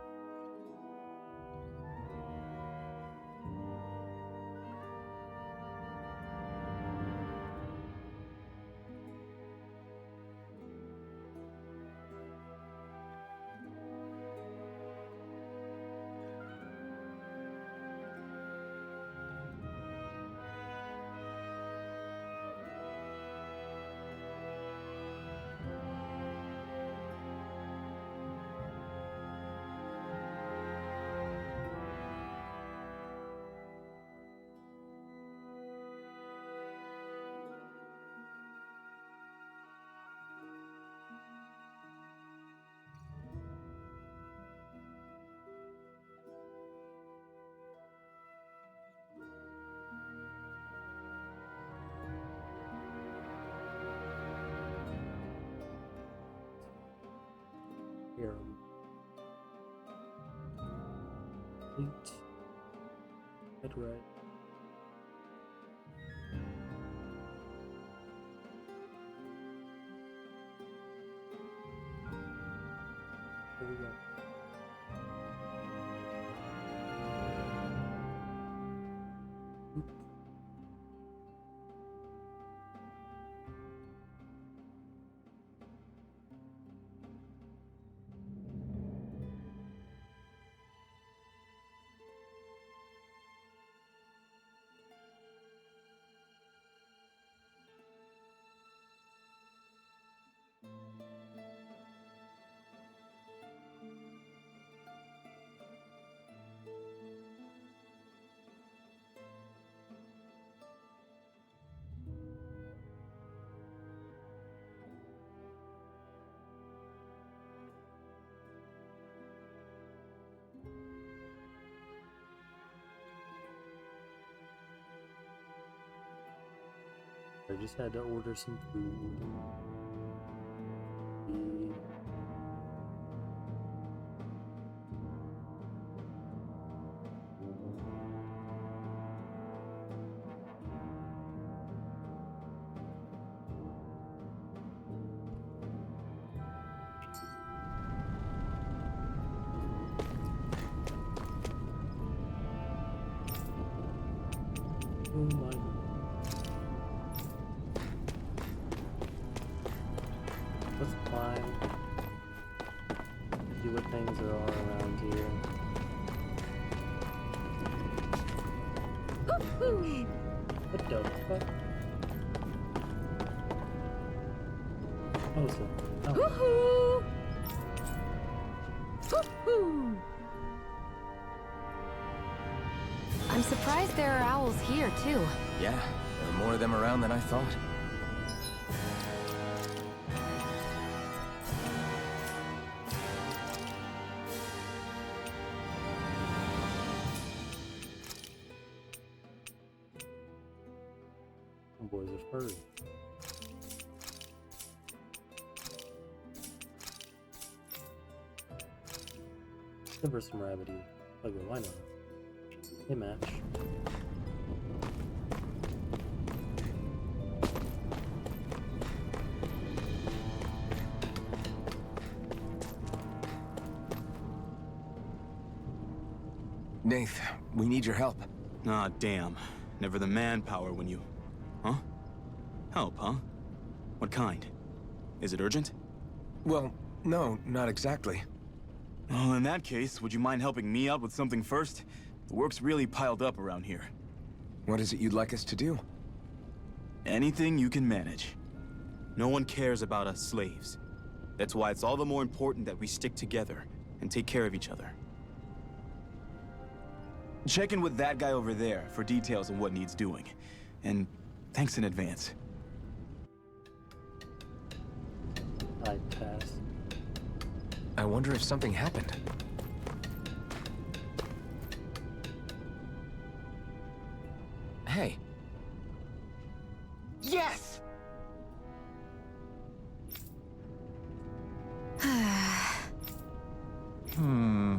Here. Complete. Head right. Here we go. Oop. Sorry, just had to order some food. Oh my god. Let's climb. See what things there are around here. What the fuck? Oh, so. Oh. Woohoo! Woohoo! I'm surprised there are owls here, too. Yeah, there are more of them around than I thought. Them boys are furry. Give her some rabbity. Okay, why not? They match. Nath, we need your help. Ah, damn. Never the manpower when you... Huh? Help, huh? What kind? Is it urgent? Well, no, not exactly. Well, in that case, would you mind helping me out with something first? The work's really piled up around here. What is it you'd like us to do? Anything you can manage. No one cares about us slaves. That's why it's all the more important that we stick together and take care of each other. Check in with that guy over there for details on what needs doing. And thanks in advance. I pass. I wonder if something happened. Hey. Yes! Hmm.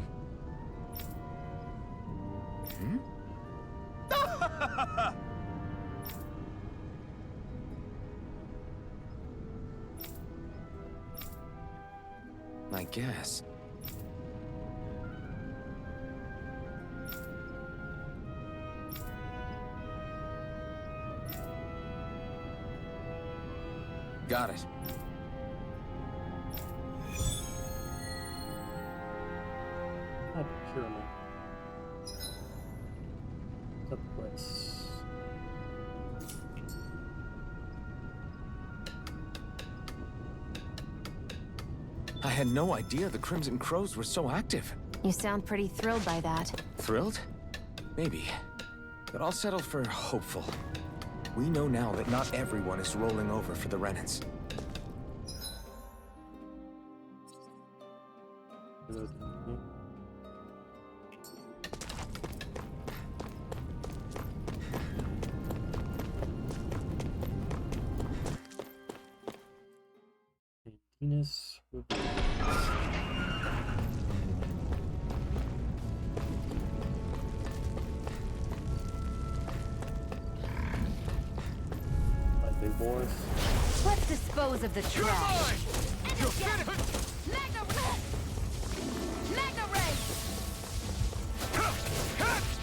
I guess. Got it. I'd cure me. What's up, place? I had no idea the Crimson Crows were so active. You sound pretty thrilled by that. Thrilled? Maybe. But I'll settle for hopeful. We know now that not everyone is rolling over for the Renans. Venus. Big boys. Let's dispose of the trash. Mega Ray! Mega Ray!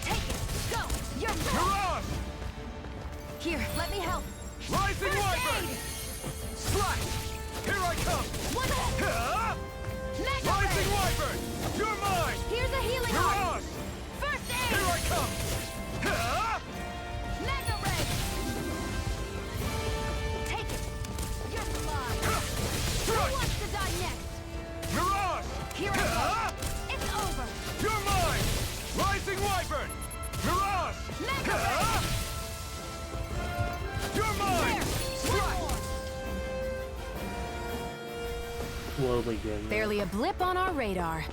Take it! Go! You're Mirage! Here, let me help. Rising Wyvern! Slash! Here I come! One Huh? Mega Rising Ray! Wyvern! You're mine! Here's a healing Mirage! heart. First aid! Here I come! Huh? Mega Ray! Take it! You're mine! Who wants to die next? Mirage! Here I Huh? go! It's over! You're mine! Rising Wyvern! Mirage! Mega Huh? You're mine! One more! Slowly getting there. Barely a blip on our radar.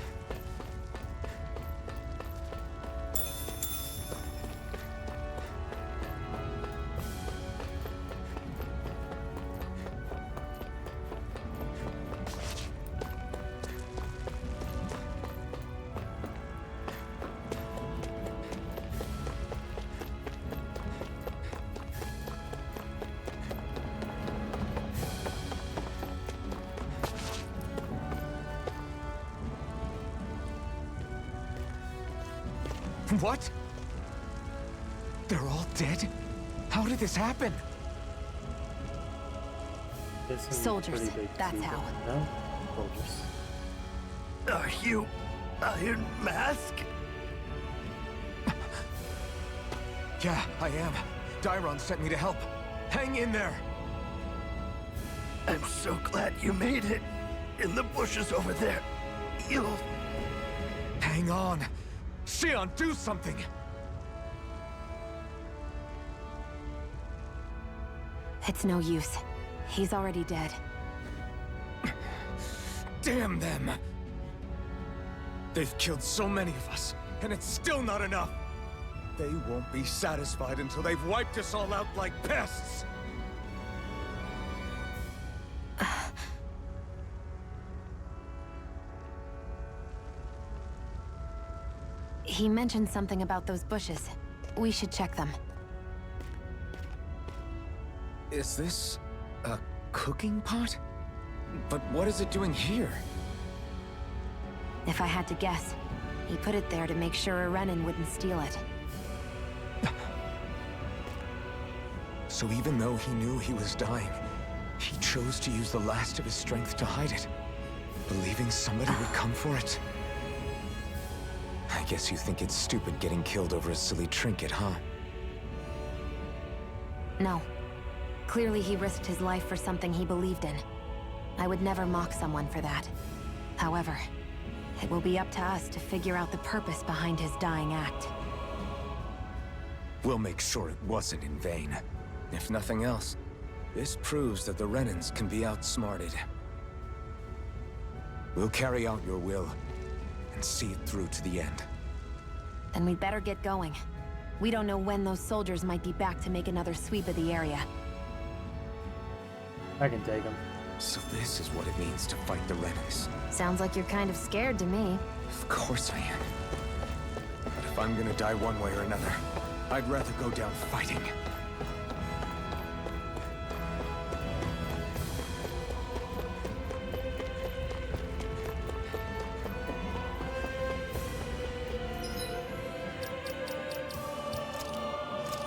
What? They're all dead? How did this happen? Soldiers, that's how. No? Soldiers. Are you Iron Mask? Yeah, I am. Dairon sent me to help. Hang in there! I'm so glad you made it. In the bushes over there. You'll... Hang on! Xion, do something! It's no use. He's already dead. Damn them! They've killed so many of us, and it's still not enough! They won't be satisfied until they've wiped us all out like pests! He mentioned something about those bushes. We should check them. Is this a cooking pot? But what is it doing here? If I had to guess, he put it there to make sure a Renan wouldn't steal it. So even though he knew he was dying, he chose to use the last of his strength to hide it, believing somebody would come for it. I guess you think it's stupid getting killed over a silly trinket, huh? No. Clearly he risked his life for something he believed in. I would never mock someone for that. However, it will be up to us to figure out the purpose behind his dying act. We'll make sure it wasn't in vain. If nothing else, this proves that the Renans can be outsmarted. We'll carry out your will, and see it through to the end. Then we'd better get going. We don't know when those soldiers might be back to make another sweep of the area. I can take him. So this is what it means to fight the Renans. Sounds like you're kind of scared to me. Of course I am. But if I'm gonna die one way or another, I'd rather go down fighting.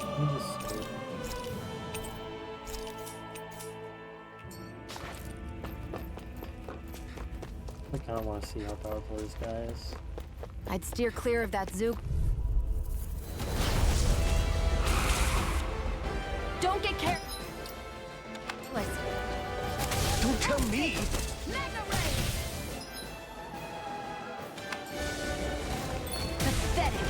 Let me just see. I kind of want to see how powerful this guy is. I'd steer clear of that zoo. Don't get careless. Don't tell me! Mega Ray! Pathetic.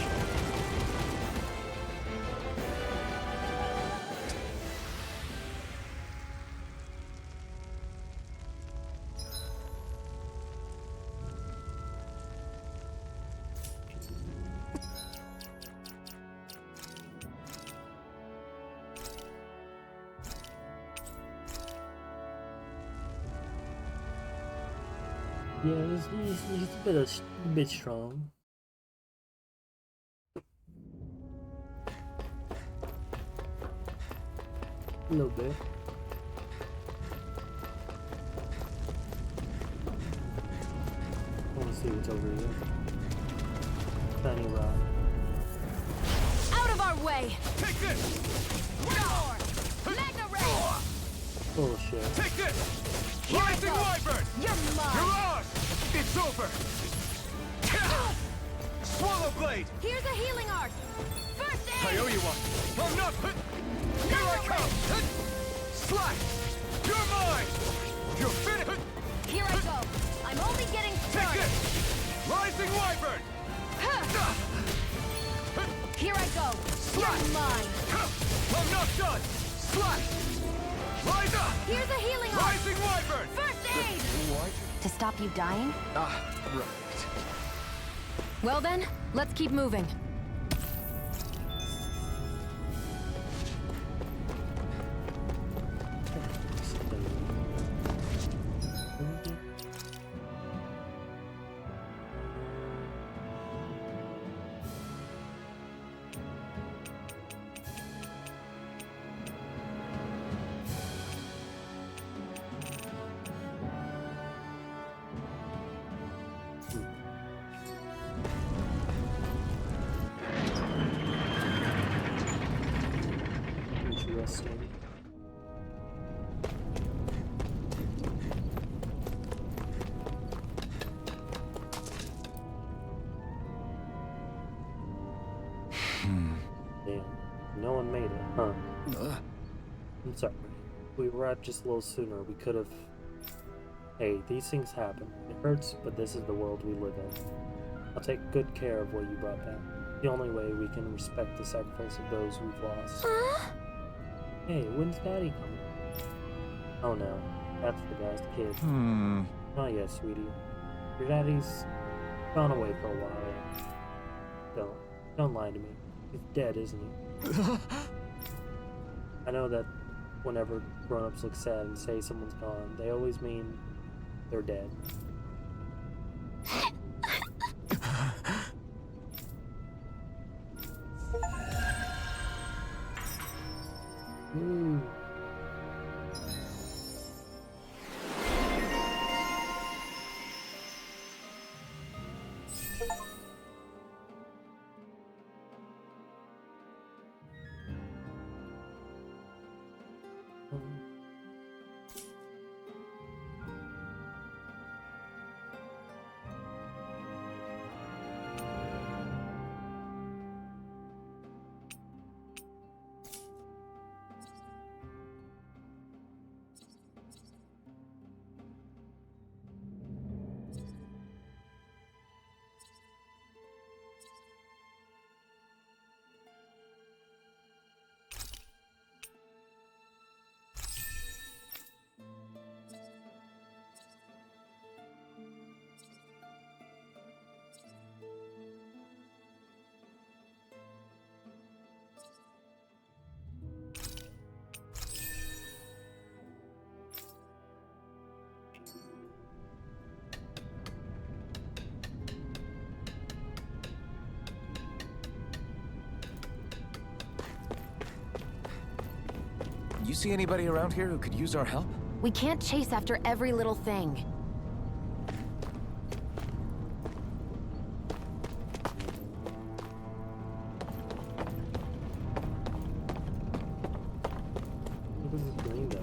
Yeah, he's a bit strong. A little bit. I want to see what's over here. Tiny rock. Out of our way! Take this! Roar! Mega Ray! Bullshit. Take this! Here I Rising go. Wyvern! You're mine! Mirage! It's over! Swallow Blade! Here's a healing art! First aid! I owe you one! I'm not... Here I come! Slash! You're mine! You're finished! Here I go! I'm only getting Take started! this! Rising Wyvern! Here I go! Slash! You're mine! I'm not done! Slash! Rise up! Here's a healing art! Rising Wyvern! First aid! To stop you dying? Ah, right. Well then, let's keep moving. Interesting. Damn, no one made it, huh? I'm sorry. We arrived just a little sooner. We could have... Hey, these things happen. It hurts, but this is the world we live in. I'll take good care of what you brought back. The only way we can respect the sacrifice of those we've lost. Hey, when's Daddy coming? Oh no, that's the guy's kid. Not yet, sweetie. Your daddy's gone away for a while. Don't lie to me. He's dead, isn't he? I know that whenever grown-ups look sad and say someone's gone, they always mean they're dead. You see anybody around here who could use our help? We can't chase after every little thing. This is green though.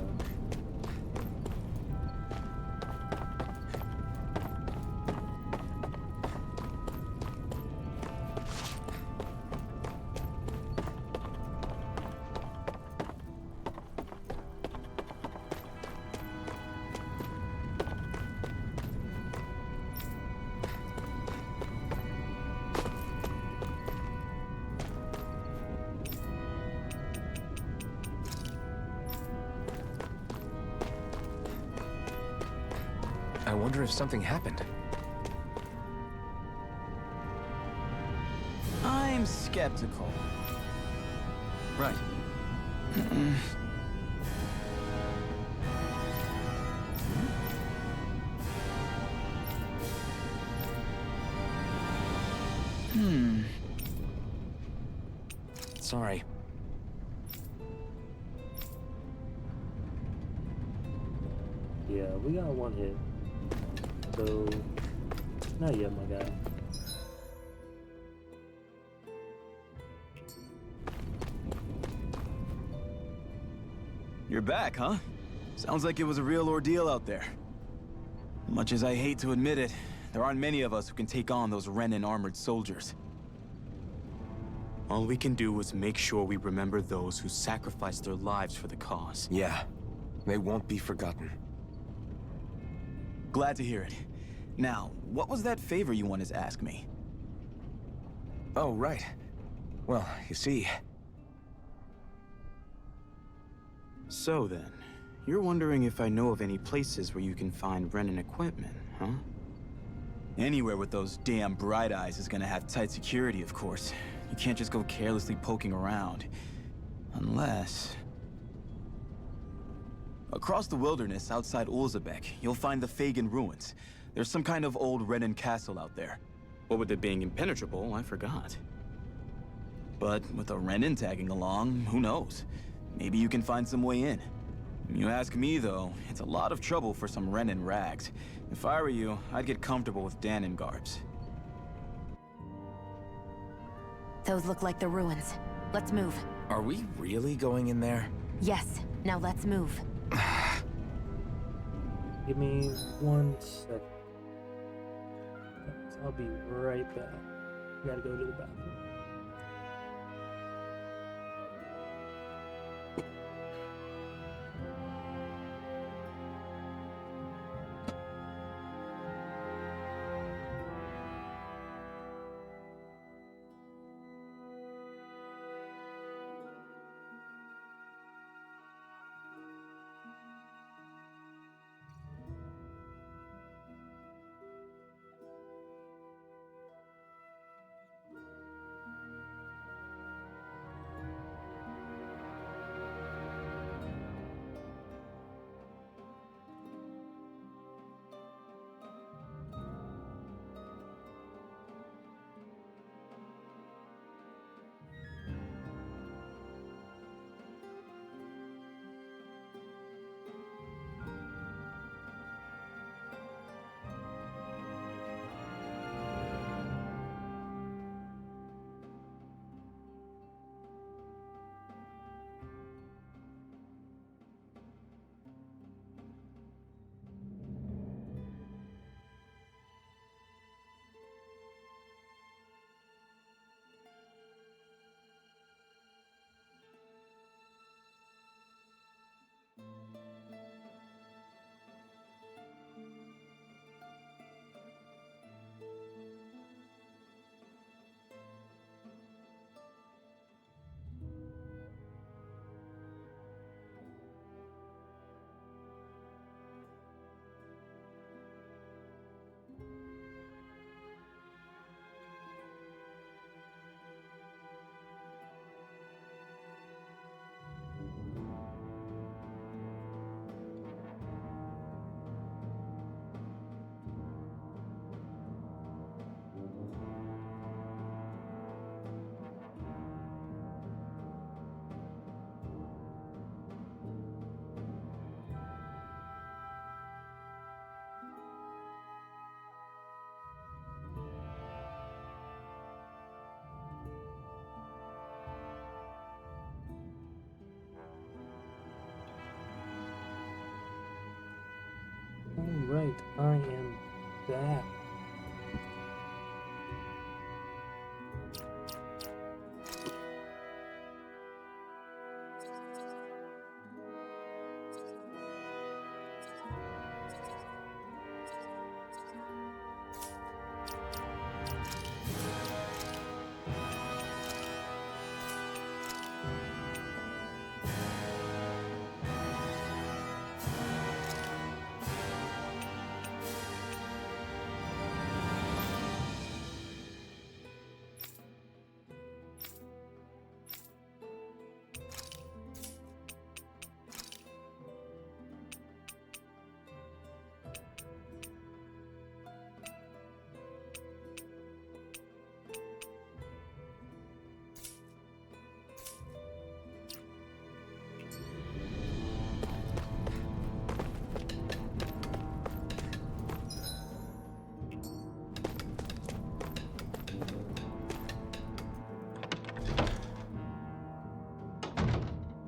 I wonder if something happened. I'm skeptical. Right. Sorry. Yeah, we got one hit. So, not yet, my guy. You're back, huh? Sounds like it was a real ordeal out there. Much as I hate to admit it, there aren't many of us who can take on those Renan armored soldiers. All we can do is make sure we remember those who sacrificed their lives for the cause. Yeah, they won't be forgotten. Glad to hear it. Now, what was that favor you wanted to ask me? Oh, right. Well, you see... So then, you're wondering if I know of any places where you can find Renan equipment, huh? Anywhere with those damn bright eyes is gonna have tight security, of course. You can't just go carelessly poking around. Unless... Across the wilderness outside Ulzebek, you'll find the Fagin ruins. There's some kind of old Renan castle out there. What with it being impenetrable, I forgot. But with a Renan tagging along, who knows? Maybe you can find some way in. You ask me, though, it's a lot of trouble for some Renan rags. If I were you, I'd get comfortable with Danon garbs. Those look like the ruins. Let's move. Are we really going in there? Yes, now let's move. Give me 1 second. I'll be right back. Gotta go to the bathroom. Alright, I am back.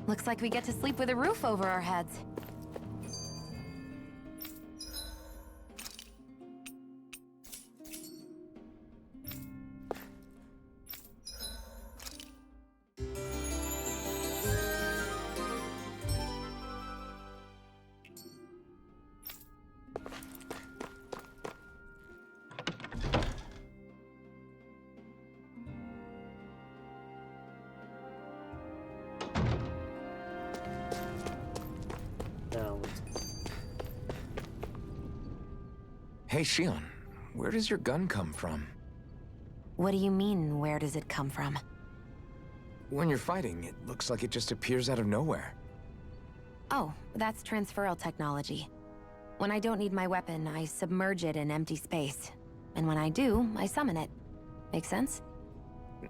Looks like we get to sleep with a roof over our heads. Hey, Shion, where does your gun come from? What do you mean, where does it come from? When you're fighting, it looks like it just appears out of nowhere. Oh, that's transferal technology. When I don't need my weapon, I submerge it in empty space. And when I do, I summon it. Make sense?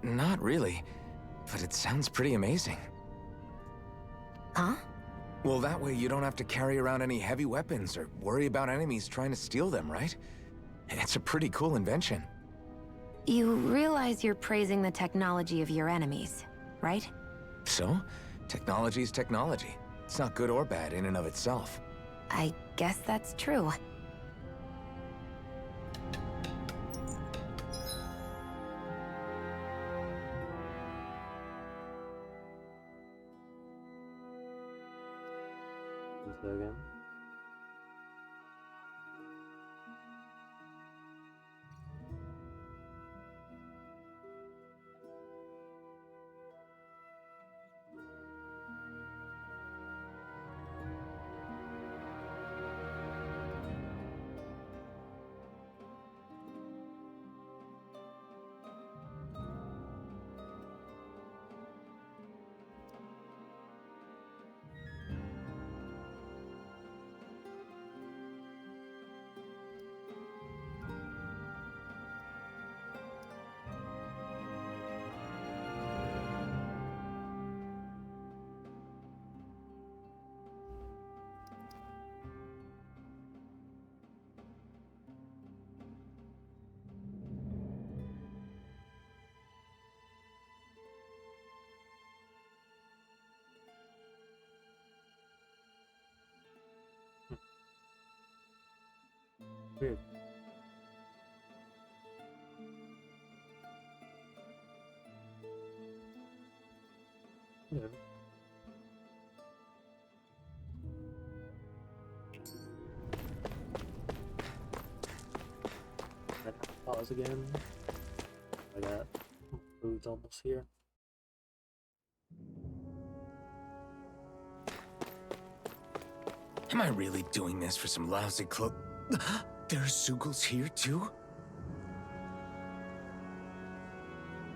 Not really, but it sounds pretty amazing. Huh? Well, that way you don't have to carry around any heavy weapons or worry about enemies trying to steal them, right? It's a pretty cool invention. You realize you're praising the technology of your enemies, right? So? Technology's technology. It's not good or bad in and of itself. I guess that's true. Again. Weird. Whatever. Pause again. I got food's almost here. Am I really doing this for some lousy clo- There's Zeugles here too?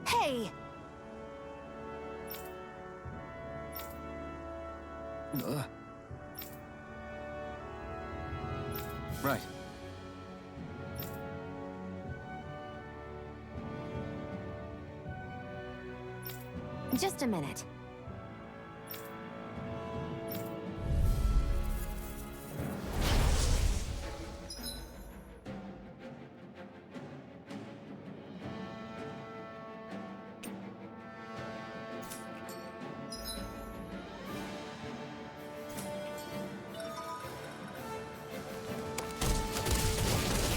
Hey! Right. Just a minute.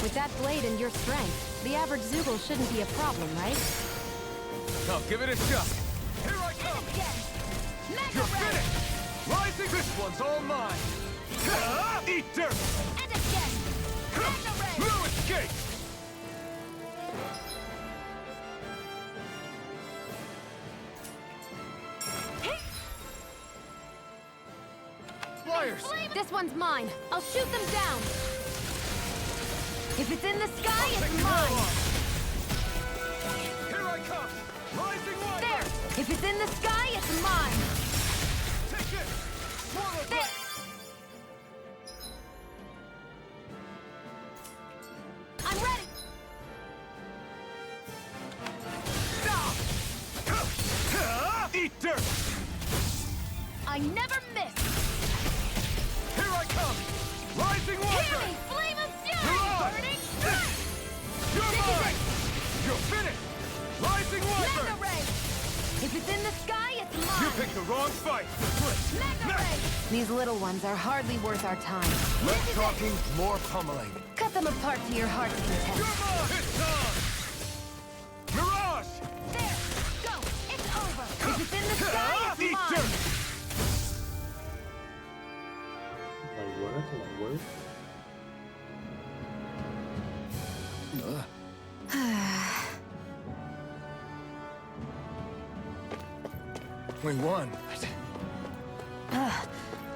With that blade and your strength, the average Zeugle shouldn't be a problem, right? Now give it a shot. Here I come! You're finished! Rising! This one's all mine! Eat dirt! And again! No escape! Flyers! This one's mine. I'll shoot them down. If it's in the sky, it's mine. Here I come! Rising one! There! If it's in the sky, it's mine. Take it! Swallow there! I'm ready! Eat dirt! I never miss! Here I come! Rising water! Hear me, flame of fury! Burning strike! You're mine! You're finished! Rising water! Mega ray! If it's in the sky, it's mine. You picked the wrong fight! Mega ray! These little ones are hardly worth our time. Less talking, more pummeling. Cut them apart to your heart's content. Come on! It's on! Mirage! There! Go! It's over! If it's in the sky, it's Eat mine. dirt! My word. We won. Ugh,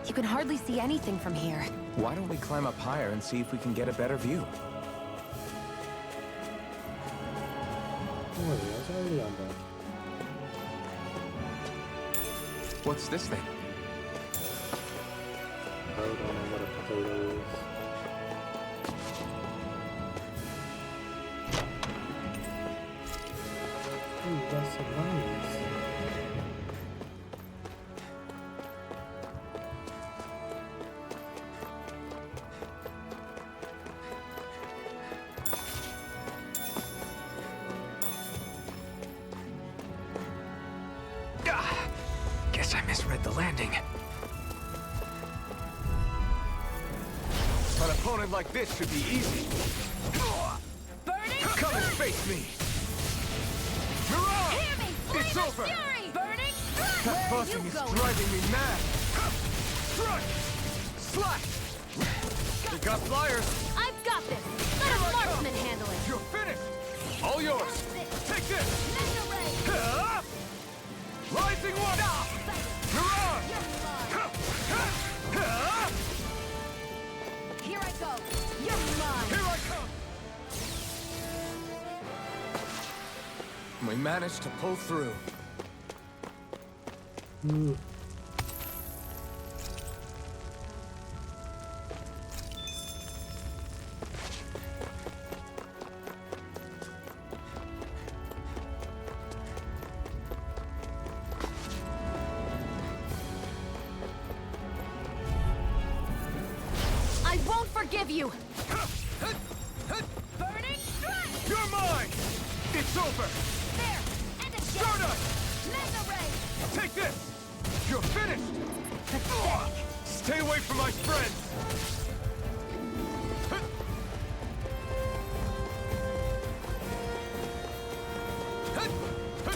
you can hardly see anything from here. Why don't we climb up higher and see if we can get a better view? Don't worry, I was already on that. What's this thing? I don't know what a potato is. Ooh, that's some mines. Guess I misread the landing. An opponent like this should be easy. Burning Come and face me! Mirage! Hear me! It's Flame of over! Fury! Burning strike! That Where are buzzing you is going? driving me mad! Strike! Slash! You got flyers! I've got this. Let a marksman handle it. You're finished! All yours! Take this! Mega ray. Ah! Rising one! Mirage! Ah! Here I go. You're mine. Here I come! We managed to pull through. I won't forgive you. Burning strike! You're mine! It's over! There! And again! Stardust! Mega ray! Take this! You're finished! Pathetic. Stay away from my friends!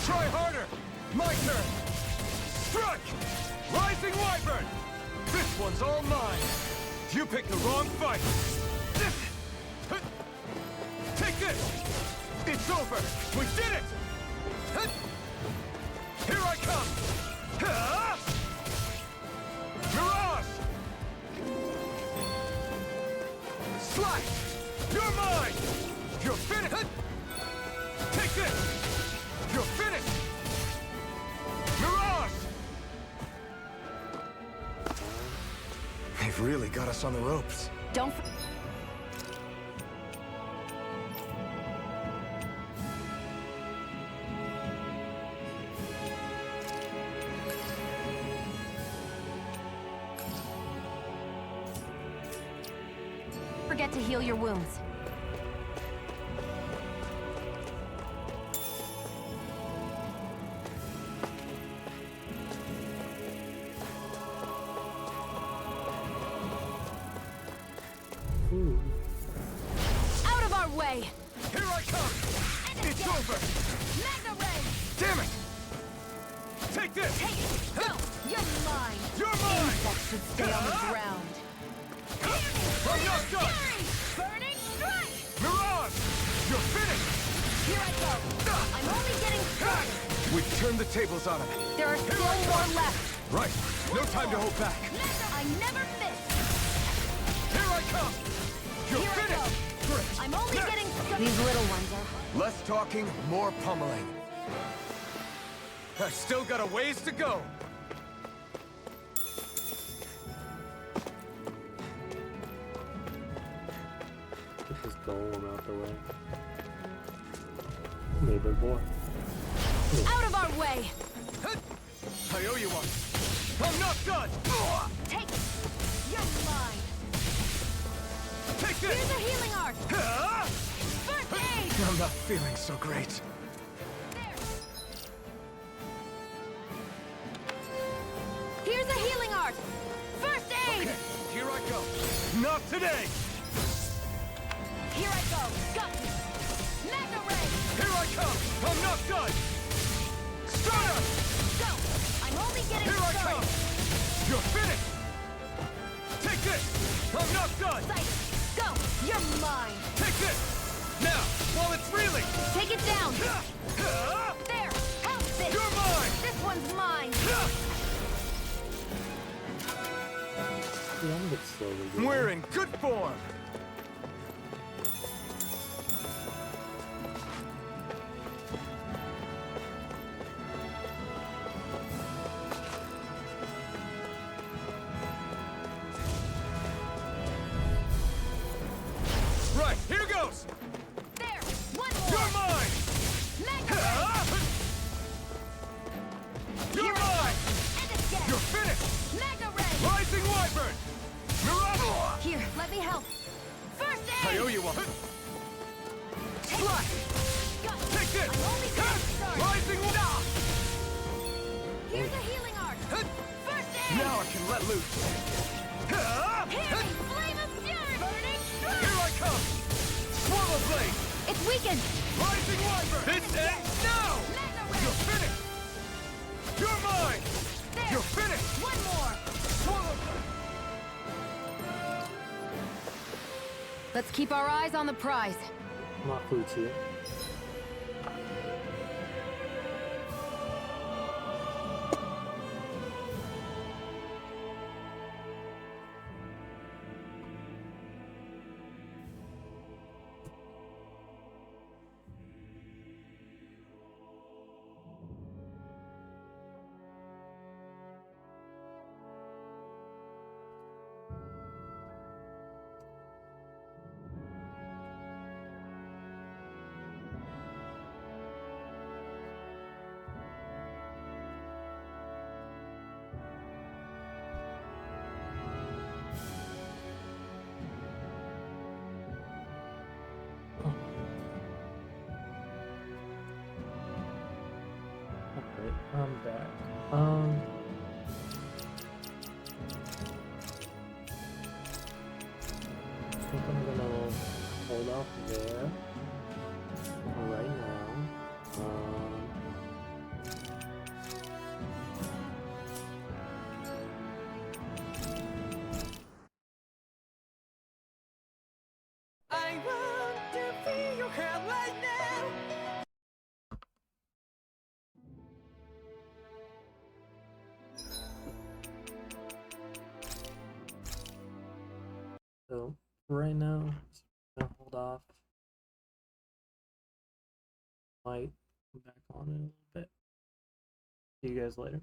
Try harder! My turn! Strike! Rising Wyvern! This one's all mine! You picked the wrong fight! Take this! It's over! We did it! Here I come! Mirage! Slash! You're mine! You're finished! Take this! You're finished! Mirage! They've really got us on the ropes. Don't. Forget to heal your wounds. Out of our way! Here I come! It's over! Mega ray! Damn it! Take this! Take it! Go! You're mine! You're mine! That should stay on the ground. I'm not done! Burning strike! Mirage! You're finished! Here I go. I'm only getting started. We've turned the tables on him. There are still more left. Right. No time to hold back. I never miss. Here I come! You're Here I finished! Great. I'm only getting started. These little ones are... Less talking, more pummeling. I've still got a ways to go. Get this golem out the way. Come here, big boy. Out of our way! I owe you one. I'm not done! Take it! You're mine! Take this! Here's a healing art! First aid! I'm not feeling so great. Here's a healing art! First aid! Okay, here I go. Not today! Here I go! Got you! Mega ray! Here I come! I'm not done! Stardust! Go! I'm only getting Here I started! come! You're finished! Take this! I'm not done! Sight! Go! You're mine! Take this! Now, while it's reeling! Take it down! There! Help this! You're mine! This one's mine! Yeah, I'm a bit slowly going. We're in good form! Right, here goes! There! One more! You're mine! Mega ray! You're mine! And again! You're finished! Mega ray! Rising Wyvern! Mirage! Here, let me help! First aid! I owe you one! Slash! Take this! I'm only getting started! Rising Wyvern! Here's a healing art! can let loose. Flame of fury burning strong! Here I come! Swallow blade! It's weakened! Rising wyvern! This ends now! You're finished! You're mine! There. You're finished! One more! Swallow blade! Let's keep our eyes on the prize. Mafuchi. Alright, I'm back. I think I'm gonna hold off there for right now. I want to feel your hand right now. So right now, just gonna hold off. Might come back on in a little bit. See you guys later.